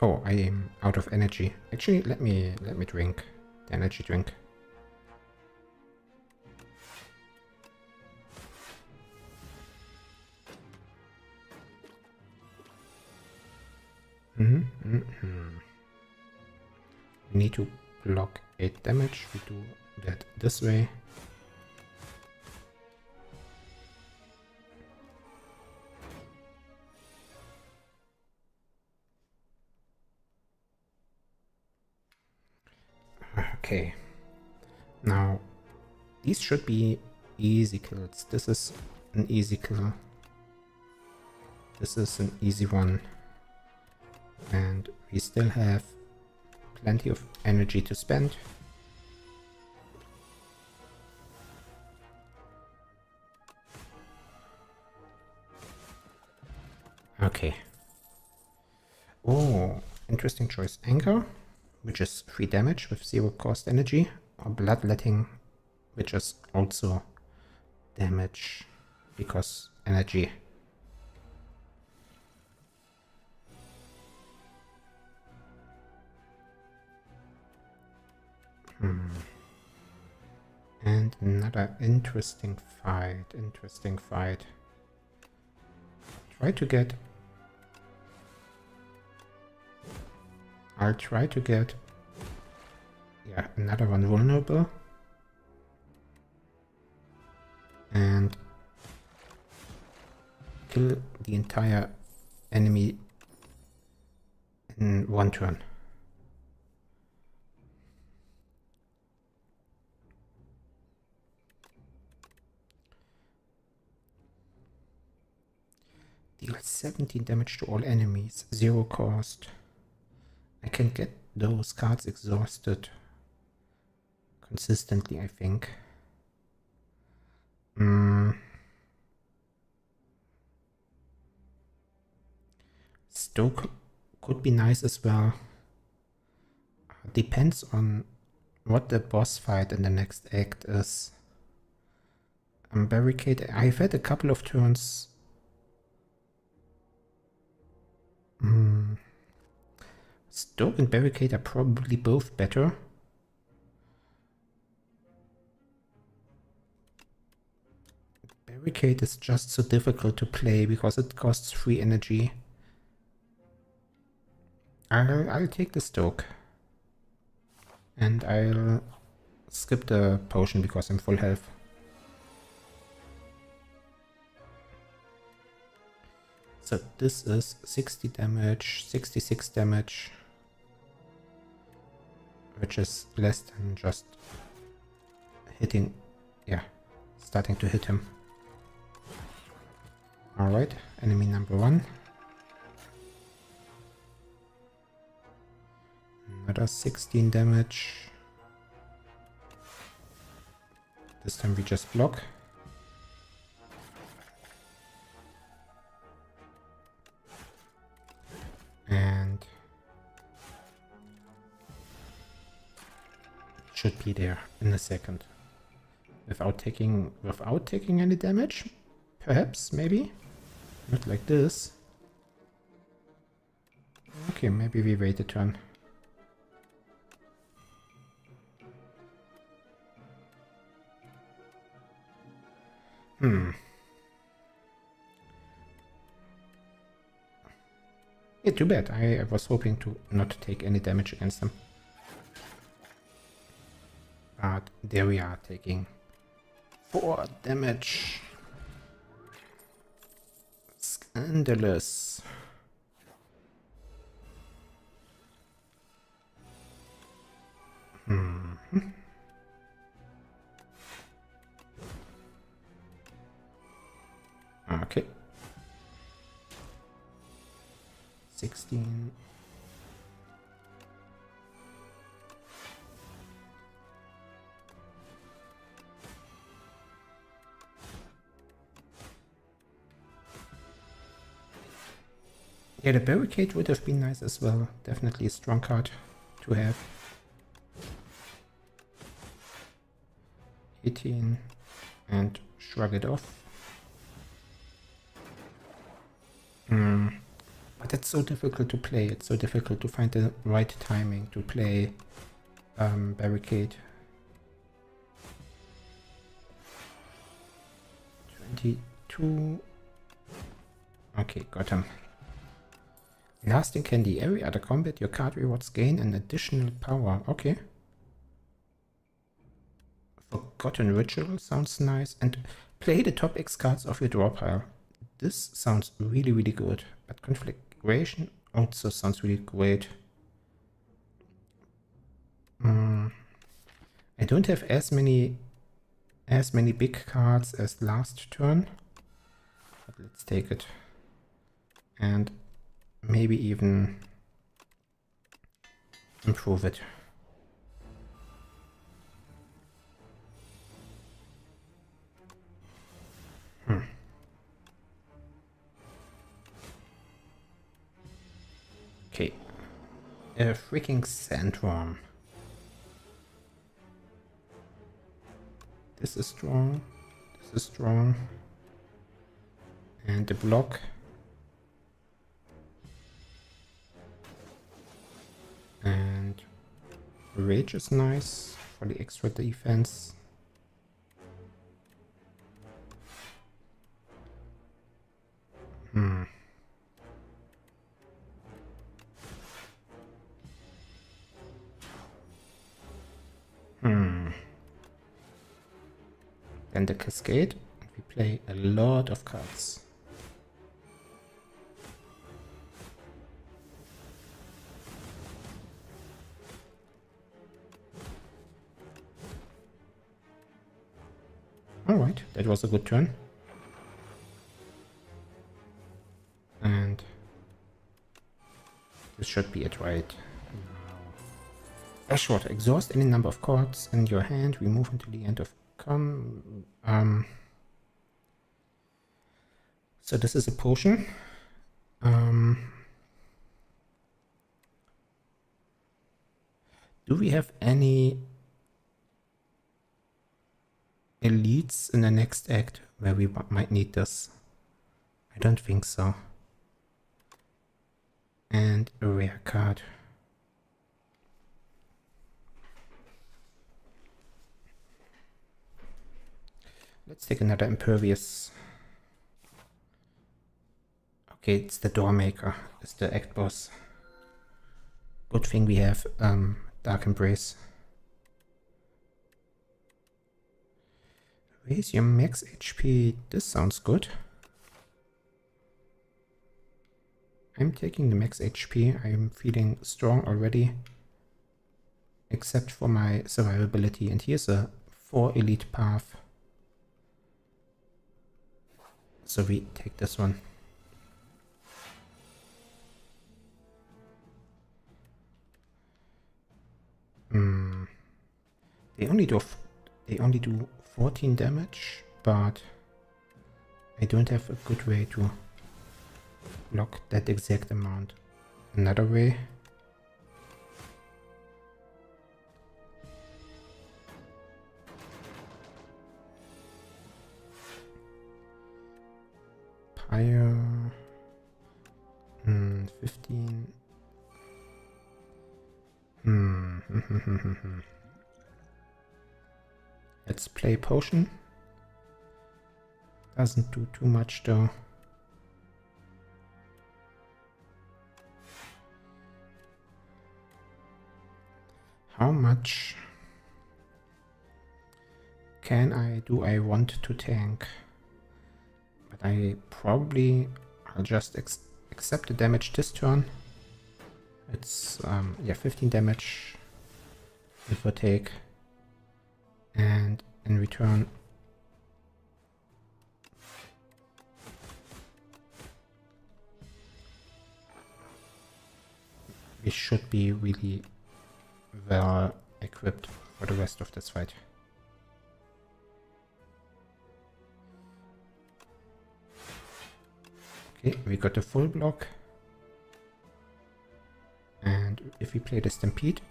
Oh, I am out of energy. Actually, let me drink the energy drink. We need to block 8 damage. We do that this way. Okay, now these should be easy kills. This is an easy kill. This is an easy one. And We still have plenty of energy to spend. Okay. Oh, interesting choice. Anger, which is 3 damage with 0 cost energy, or Bloodletting, which is also damage because energy. And another interesting fight. I'll try to get, yeah, another one vulnerable. And kill the entire enemy in 1 turn. Deal 17 damage to all enemies, 0 cost. I can get those cards exhausted consistently, I think. Stoke could be nice as well. Depends on what the boss fight in the next act is. Barricade, I've had a couple of turns. Stoke and Barricade are probably both better. Barricade is just so difficult to play because it costs 3 energy. I'll take the Stoke. And I'll skip the potion because I'm full health. So this is 60 damage, 66 damage, which is less than just hitting, yeah, starting to hit him. Alright, enemy number 1. Another 16 damage. This time we just block. And should be there in a second. Without taking any damage? Perhaps, maybe? Not like this. Okay, maybe we wait a turn. Yeah, too bad. I was hoping to not take any damage against them. But there we are, taking 4 damage. Scandalous. Okay. 16. Yeah, the barricade would have been nice as well. Definitely a strong card to have. 18 and shrug it off. But it's so difficult to play. It's so difficult to find the right timing to play barricade. 22. Okay, got him. Lasting candy. Every other combat, your card rewards gain an additional power. Okay. Forgotten Ritual sounds nice. And play the top X cards of your draw pile. This sounds really, really good. But Conflagration also sounds really great. I don't have as many big cards as last turn. But let's take it. And maybe even improve it. Okay. A freaking sandworm. This is strong. This is strong. And the block. And rage is nice for the extra defense. Then the cascade. We play a lot of cards. Alright, that was a good turn. And this should be it right now. Ashwater. Exhaust any number of cards in your hand. Remove until the end of so this is a potion. Do we have any elites in the next act where we might need this? I don't think so. And a rare card. Let's take another Impervious. Okay, it's the Doormaker. It's the act boss. Good thing we have Dark Embrace. Raise your max HP. This sounds good. I'm taking the max HP. I'm feeling strong already. Except for my survivability. And here's a 4 elite path. So we take this one. They only do 14 damage, but I don't have a good way to block that exact amount. Another way. Spire. 15. Let's play potion. Doesn't do too much though. How much do I want to tank? But I'll just accept the damage this turn. It's yeah, 15 damage give or take, and in return we should be really well equipped for the rest of this fight. Okay, we got a full block. And if we play the Stampede,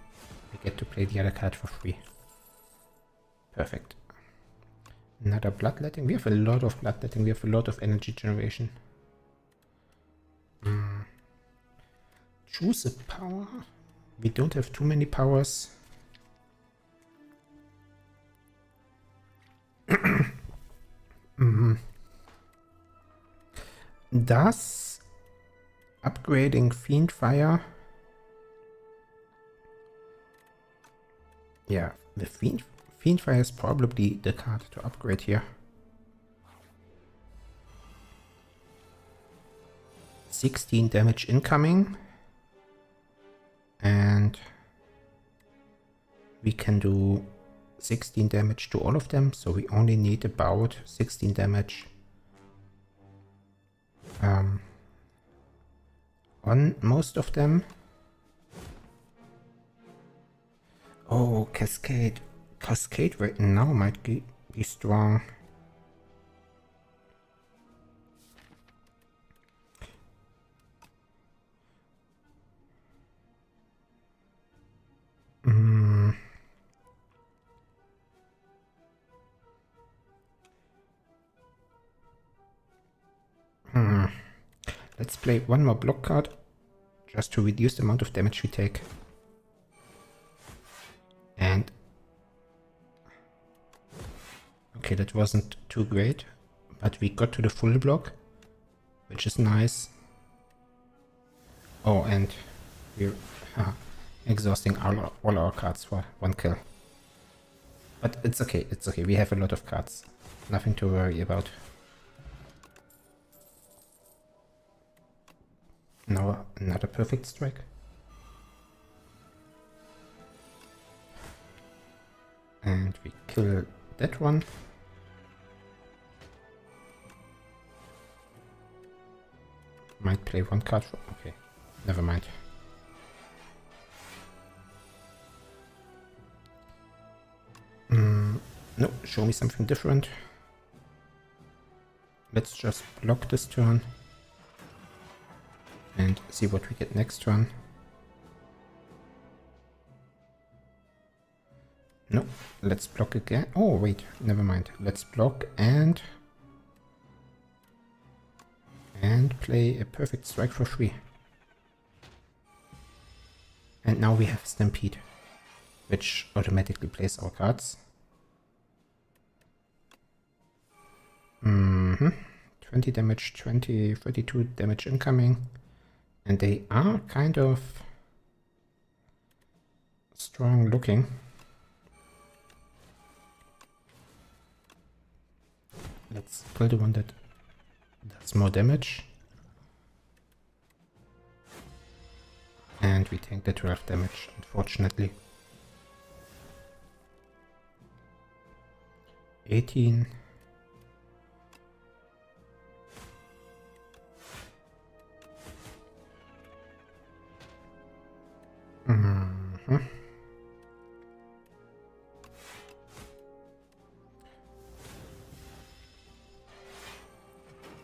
we get to play the other card for free. Perfect. Another Bloodletting. We have a lot of Bloodletting. We have a lot of energy generation. Choose a power. We don't have too many powers. Does upgrading Fiendfire... Yeah, the Fiendfire is probably the card to upgrade here. 16 damage incoming. And we can do 16 damage to all of them, so we only need about 16 damage on most of them. Oh, Cascade. Cascade right now might be strong. Let's play one more block card, just to reduce the amount of damage we take. And... okay, that wasn't too great, but we got to the full block, which is nice. Oh, and we're exhausting all our cards for one kill. But it's okay, we have a lot of cards. Nothing to worry about. Now another perfect strike. And we kill that one. Might play one card for... okay, never mind. No, show me something different. Let's just block this turn. And see what we get next turn. No, let's block again. Oh, wait, never mind. Let's block and play a perfect strike for free. And now we have Stampede, which automatically plays our cards. 20 damage, 32 damage incoming. And they are kind of strong looking. Let's kill the one that does more damage. And we take the 12 damage, unfortunately. 18.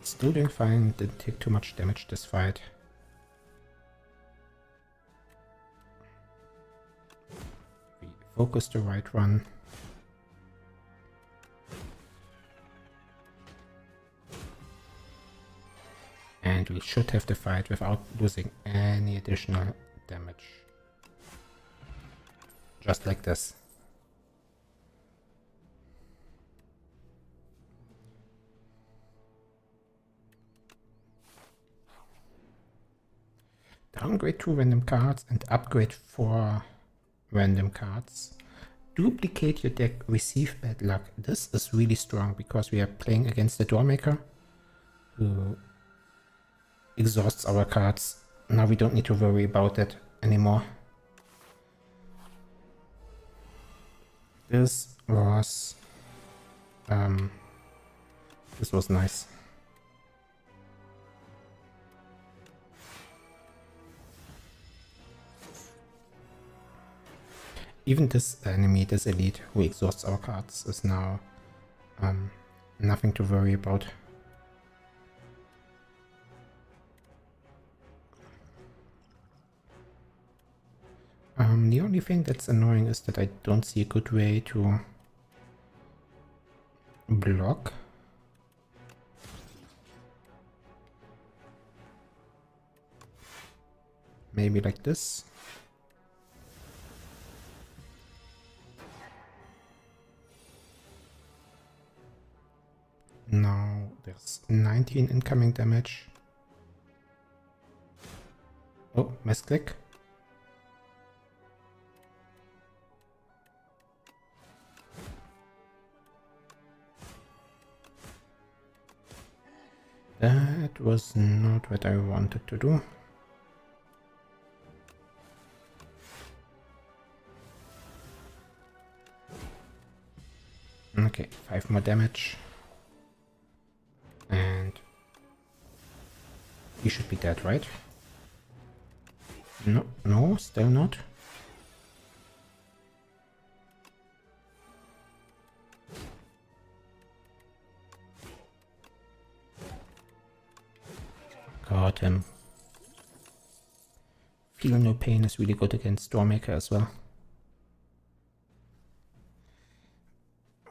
Still doing fine, didn't take too much damage this fight. We focused the right one. And we should have the fight without losing any additional damage. Just like this. Downgrade 2 random cards and upgrade 4 random cards. Duplicate your deck, receive bad luck. This is really strong because we are playing against the Doormaker who exhausts our cards. Now we don't need to worry about that anymore. This was nice. Even this enemy, this elite who exhausts our cards, is now nothing to worry about. The only thing that's annoying is that I don't see a good way to block. Maybe like this. Now there's 19 incoming damage. Oh, misclick. That was not what I wanted to do. Okay, 5 more damage. And he should be dead, right? No, still not. got him. Feel No Pain is really good against Stormmaker as well.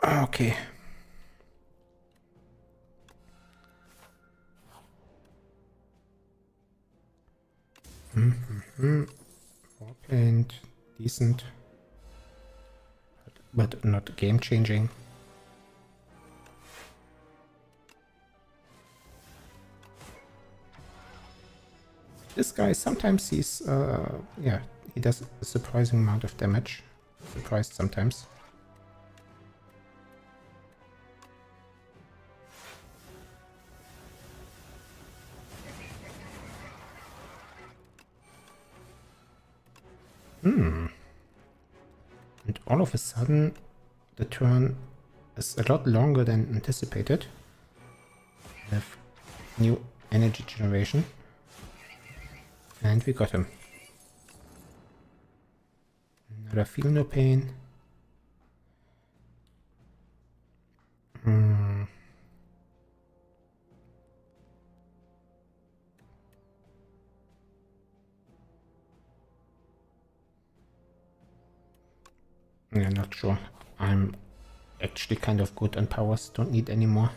Okay. Warpaint, decent, but not game changing. This guy sometimes he's yeah, he does a surprising amount of damage. Surprised sometimes. And all of a sudden, the turn is a lot longer than anticipated. We have new energy generation. And we got him. Another Feel No Pain. Yeah, not sure. I'm actually kind of good on powers, don't need any more.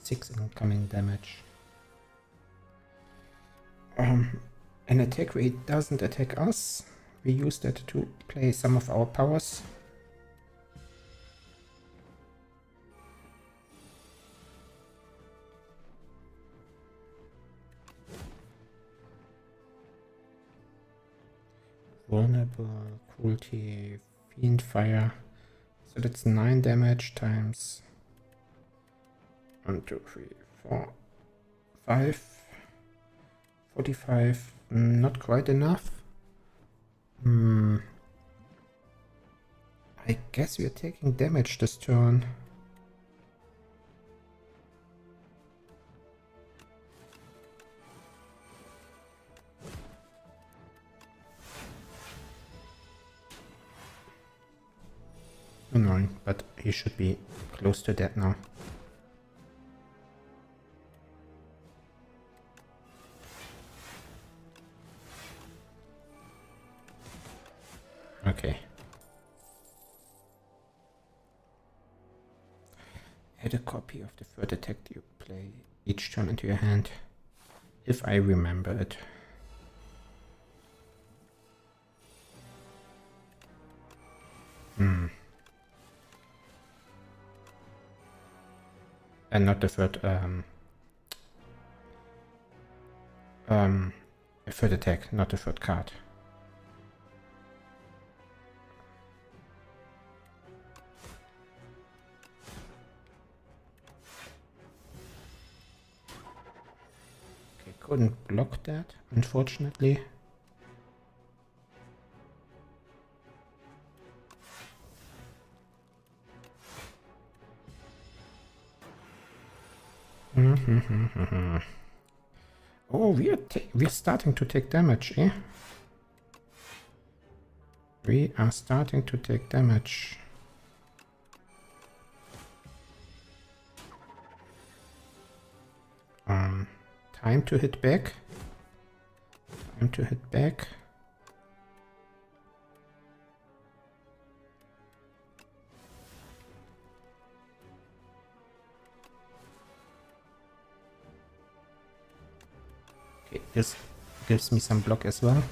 Six incoming damage. An attack where it doesn't attack us. We use that to play some of our powers. Vulnerable, Cruelty, Fiend Fire. So that's 9 damage times 1, 2, 3, 4, 5. 45. Not quite enough. I guess we are taking damage this turn. Annoying, but he should be close to that now. Okay. Add a copy of the third attack you play each turn into your hand, if I remember it. And not the third attack, not the third card. Okay, couldn't block that, unfortunately. Oh, we're starting to take damage, eh? We are starting to take damage. Time to hit back. Time to hit back. Okay, this gives me some block as well,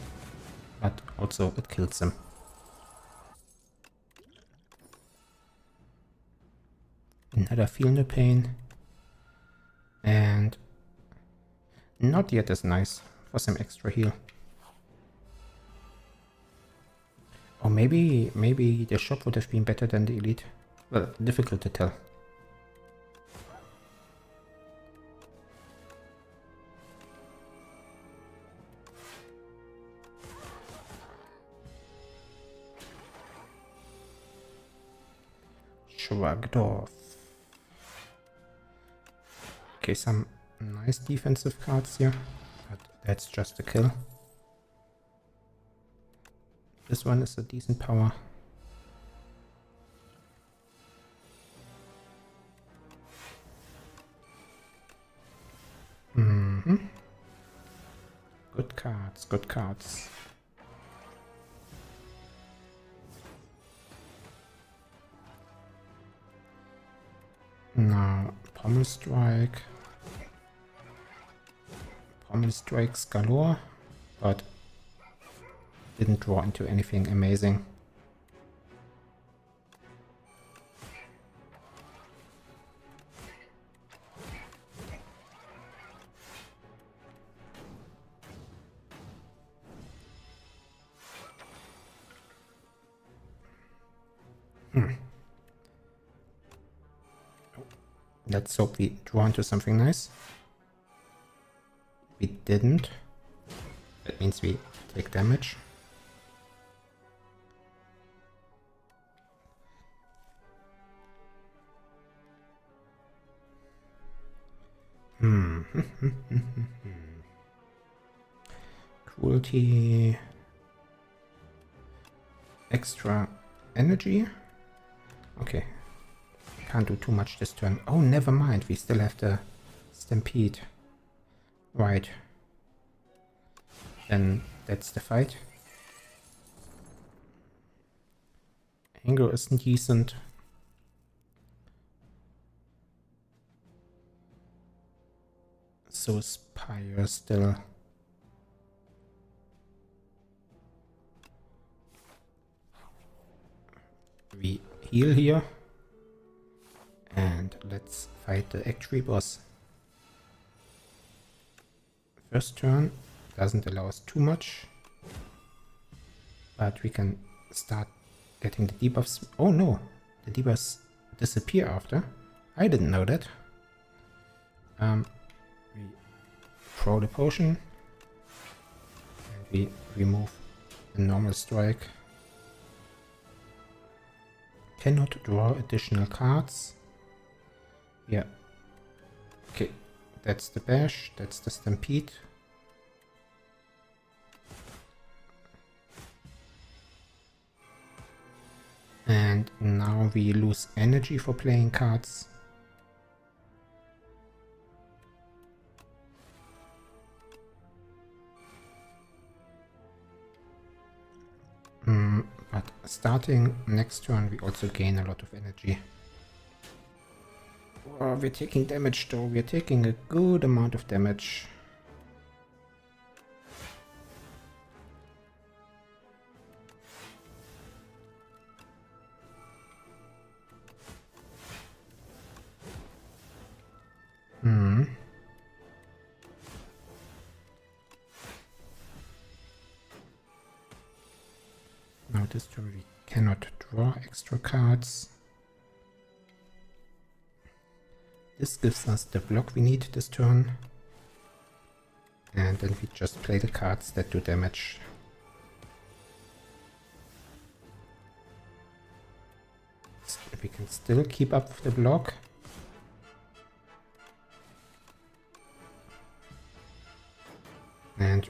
but also it kills him. Another Feel No Pain. And not yet as nice for some extra heal. Or maybe the shop would have been better than the elite. Well, difficult to tell. Shrugged off. Okay, some nice defensive cards here, but that's just a kill. This one is a decent power. Good cards, good cards. Now, Pommel Strike. Pommel Strikes galore, but didn't draw into anything amazing. Let's hope we draw into something nice. We didn't. That means we take damage. Cruelty. Extra energy. Okay. Can't do too much this turn. Oh, never mind. We still have the Stampede. Right. Then that's the fight. Anger isn't decent. So Spire still. We heal here. And let's fight the actual boss. First turn doesn't allow us too much. But we can start getting the debuffs. Oh no, the debuffs disappear after. I didn't know that. We throw the potion. And we remove the normal strike. Cannot draw additional cards. Yeah. Okay, that's the bash, that's the stampede. And now we lose energy for playing cards. But starting next turn we also gain a lot of energy. Oh, we're taking damage though, we're taking a good amount of damage. Now this turn we cannot draw extra cards. This gives us the block we need this turn. And then we just play the cards that do damage. We can still keep up with the block. And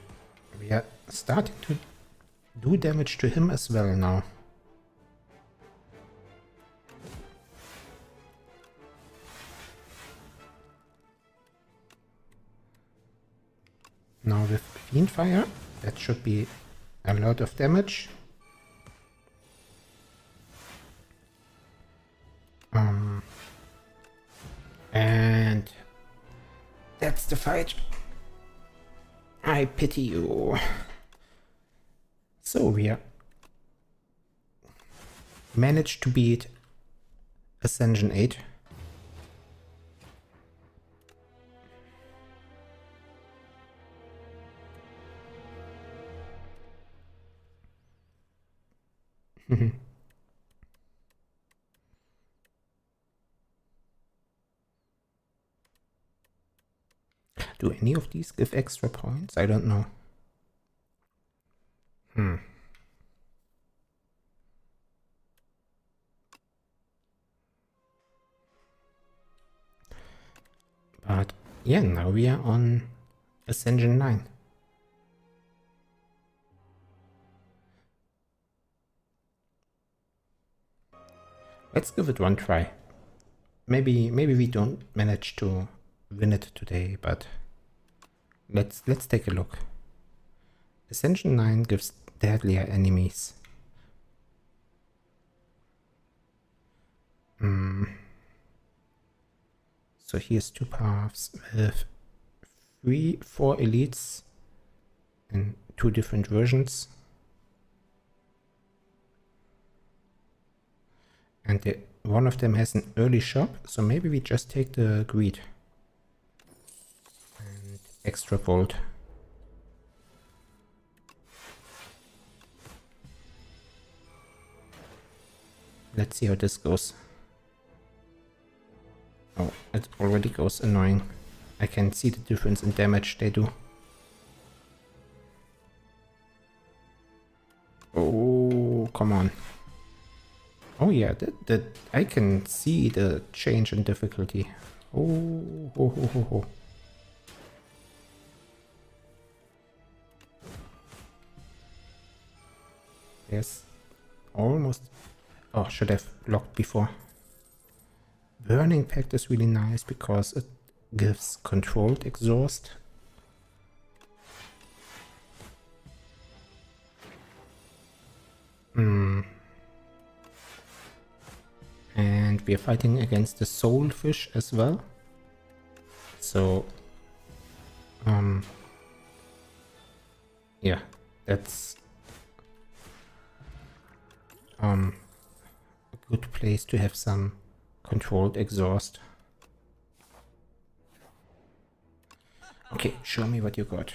we are starting to do damage to him as well now. Now with Fiend Fire, that should be a lot of damage. And that's the fight. I pity you. So we managed to beat Ascension 8. Do any of these give extra points? I don't know. But yeah, now we are on Ascension 9. Let's give it one try. Maybe we don't manage to win it today, but let's take a look. Ascension 9 gives deadlier enemies. So here's two paths with 4 elites in 2 different versions. And one of them has an early shop, so maybe we just take the greed. And extra bolt. Let's see how this goes. Oh, it already goes annoying. I can see the difference in damage they do. Oh, come on. Oh yeah, that I can see the change in difficulty. Oh, ho, ho, ho, ho. Yes, almost. Oh, should have blocked before. Burning Pact is really nice because it gives controlled exhaust. And we are fighting against the soul fish as well. So, yeah, that's a good place to have some controlled exhaust. Okay, show me what you got.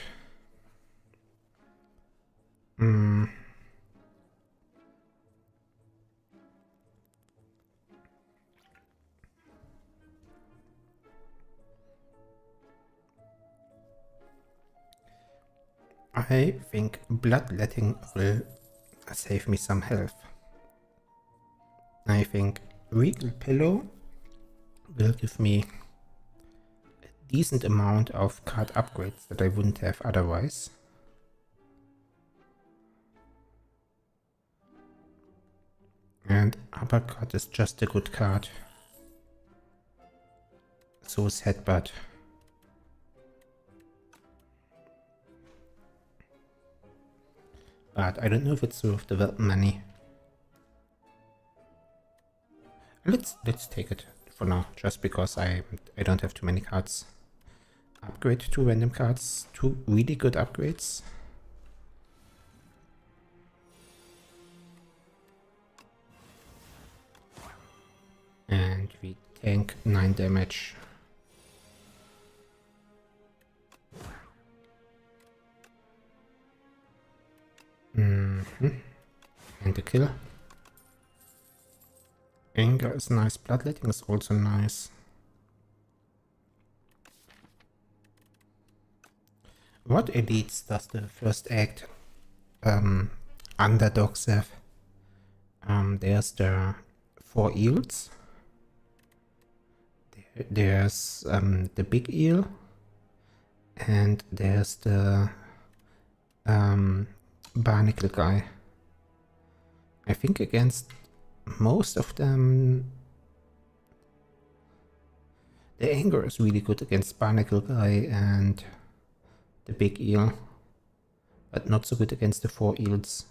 I think bloodletting will save me some health. I think Regal Pillow will give me a decent amount of card upgrades that I wouldn't have otherwise. And Uppercut is just a good card. So is Headbutt. But I don't know if it's worth the money. Let's take it for now, just because I don't have too many cards. Upgrade 2 random cards, 2 really good upgrades. And we tank 9 damage. And the kill. Anger is nice, bloodletting is also nice. What elites does the first act underdogs have? There's the 4 eels. There's the big eel. And there's the barnacle guy. I think against most of them the anger is really good against barnacle guy and the big eel, but not so good against the 4 eels.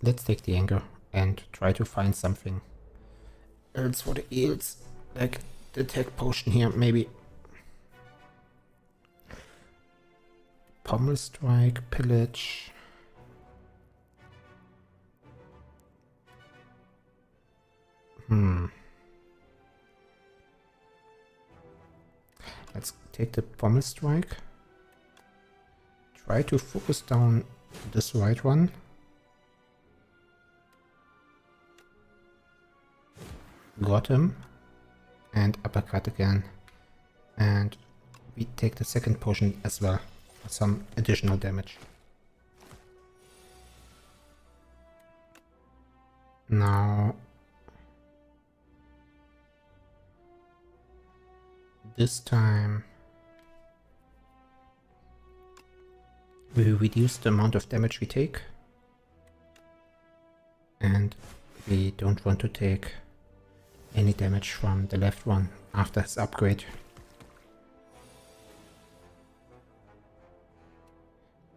Let's take the anger and try to find something else for the eels, like the tech potion here, maybe. Pommel strike, pillage. Let's take the pommel strike. Try to focus down this right one. Got him. And uppercut again. And we take the second potion as well for some additional damage. Now, this time we reduce the amount of damage we take, and we don't want to take any damage from the left one after his upgrade.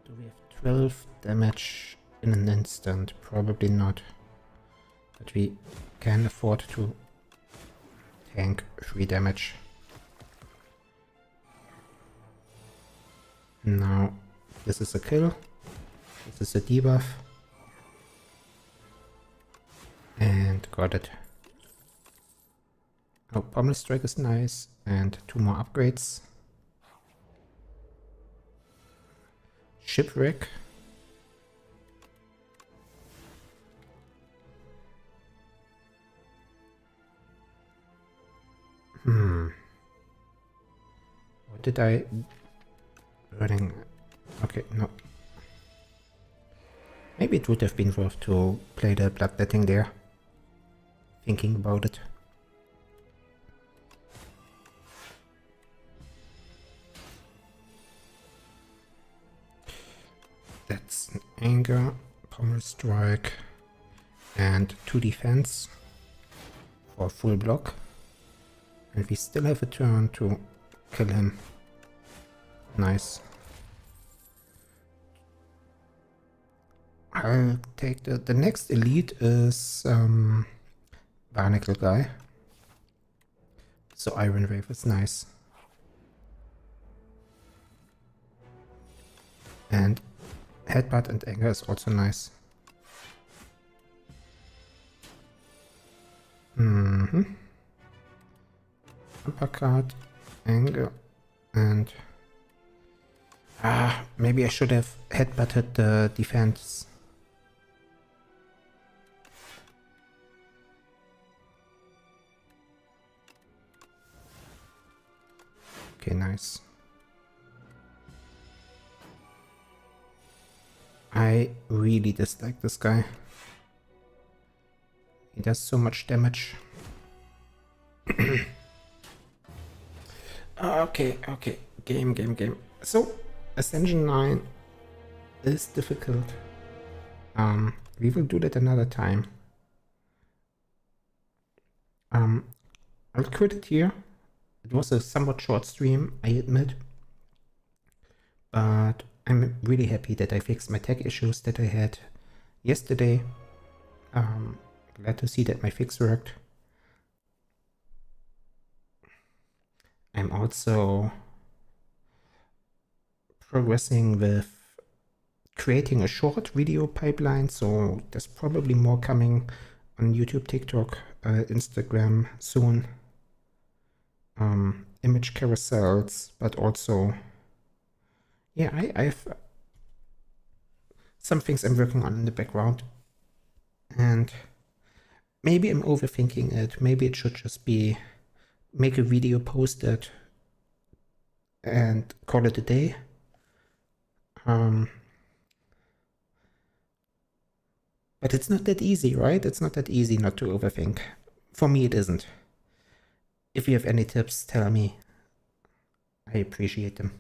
Do we have 12 damage in an instant? Probably not. But we can afford to tank 3 damage. Now, this is a kill. This is a debuff. And got it. Oh, Pommel Strike is nice. And 2 more upgrades. Shipwreck. What did I... Burning... Okay, no. Maybe it would have been worth to play the bloodletting there. Thinking about it. That's an anger, pommel strike, and 2 defense for full block. And we still have a turn to kill him. Nice. I'll take the next elite is Barnacle guy. So Iron Wave is nice. And Headbutt and Anger is also nice. Uppercut, Anger, and... maybe I should have headbutted the defense. Okay, nice. I really dislike this guy. He does so much damage. Okay. Game. So, Ascension 9 is difficult. We will do that another time. I'll quit it here. It was a somewhat short stream, I admit. But I'm really happy that I fixed my tech issues that I had yesterday. Glad to see that my fix worked. I'm also progressing with creating a short video pipeline, so there's probably more coming on YouTube, TikTok, Instagram soon. Image carousels, but also, yeah, I have some things I'm working on in the background, and maybe I'm overthinking it. Maybe it should just be make a video, post it, and call it a day. But it's not that easy, right? It's not that easy not to overthink. For me, it isn't. If you have any tips, tell me. I appreciate them.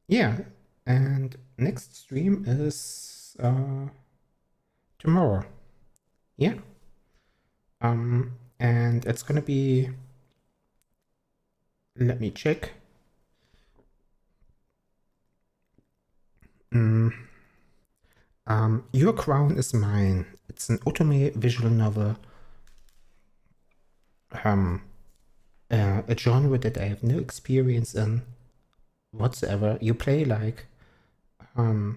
Yeah, and next stream is tomorrow. Yeah. And it's gonna be... Let me check. Your Crown is Mine. It's an otome visual novel. A genre that I have no experience in whatsoever. You play like... I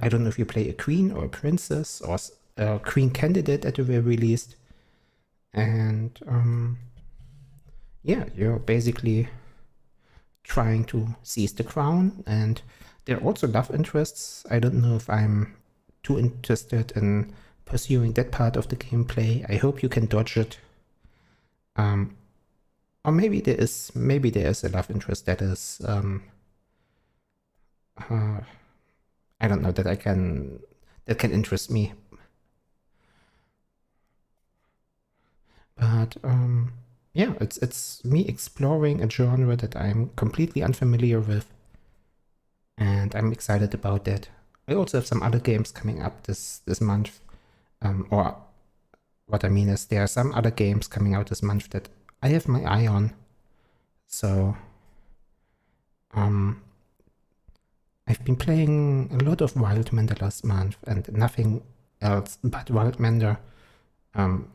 don't know if you play a queen or a princess or a queen candidate at the very least. And yeah, you're basically trying to seize the crown, and there are also love interests. I don't know if I'm too interested in pursuing that part of the gameplay. I hope you can dodge it. Or maybe there is a love interest that is I don't know, that can interest me. But yeah, it's me exploring a genre that I'm completely unfamiliar with, and I'm excited about that. I also have some other games coming up this month, or what I mean is there are some other games coming out this month that I have my eye on. So I've been playing a lot of Wildmander last month and nothing else but Wildmander,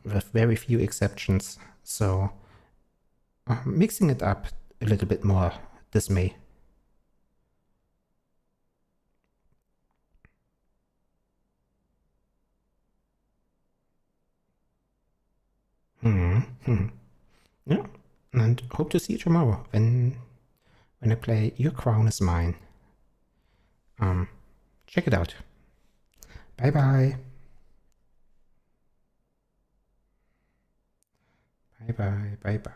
with very few exceptions. So mixing it up a little bit more this May. Yeah, and hope to see you tomorrow when I play Your Crown is Mine. Check it out. Bye bye. Bye bye. Bye bye.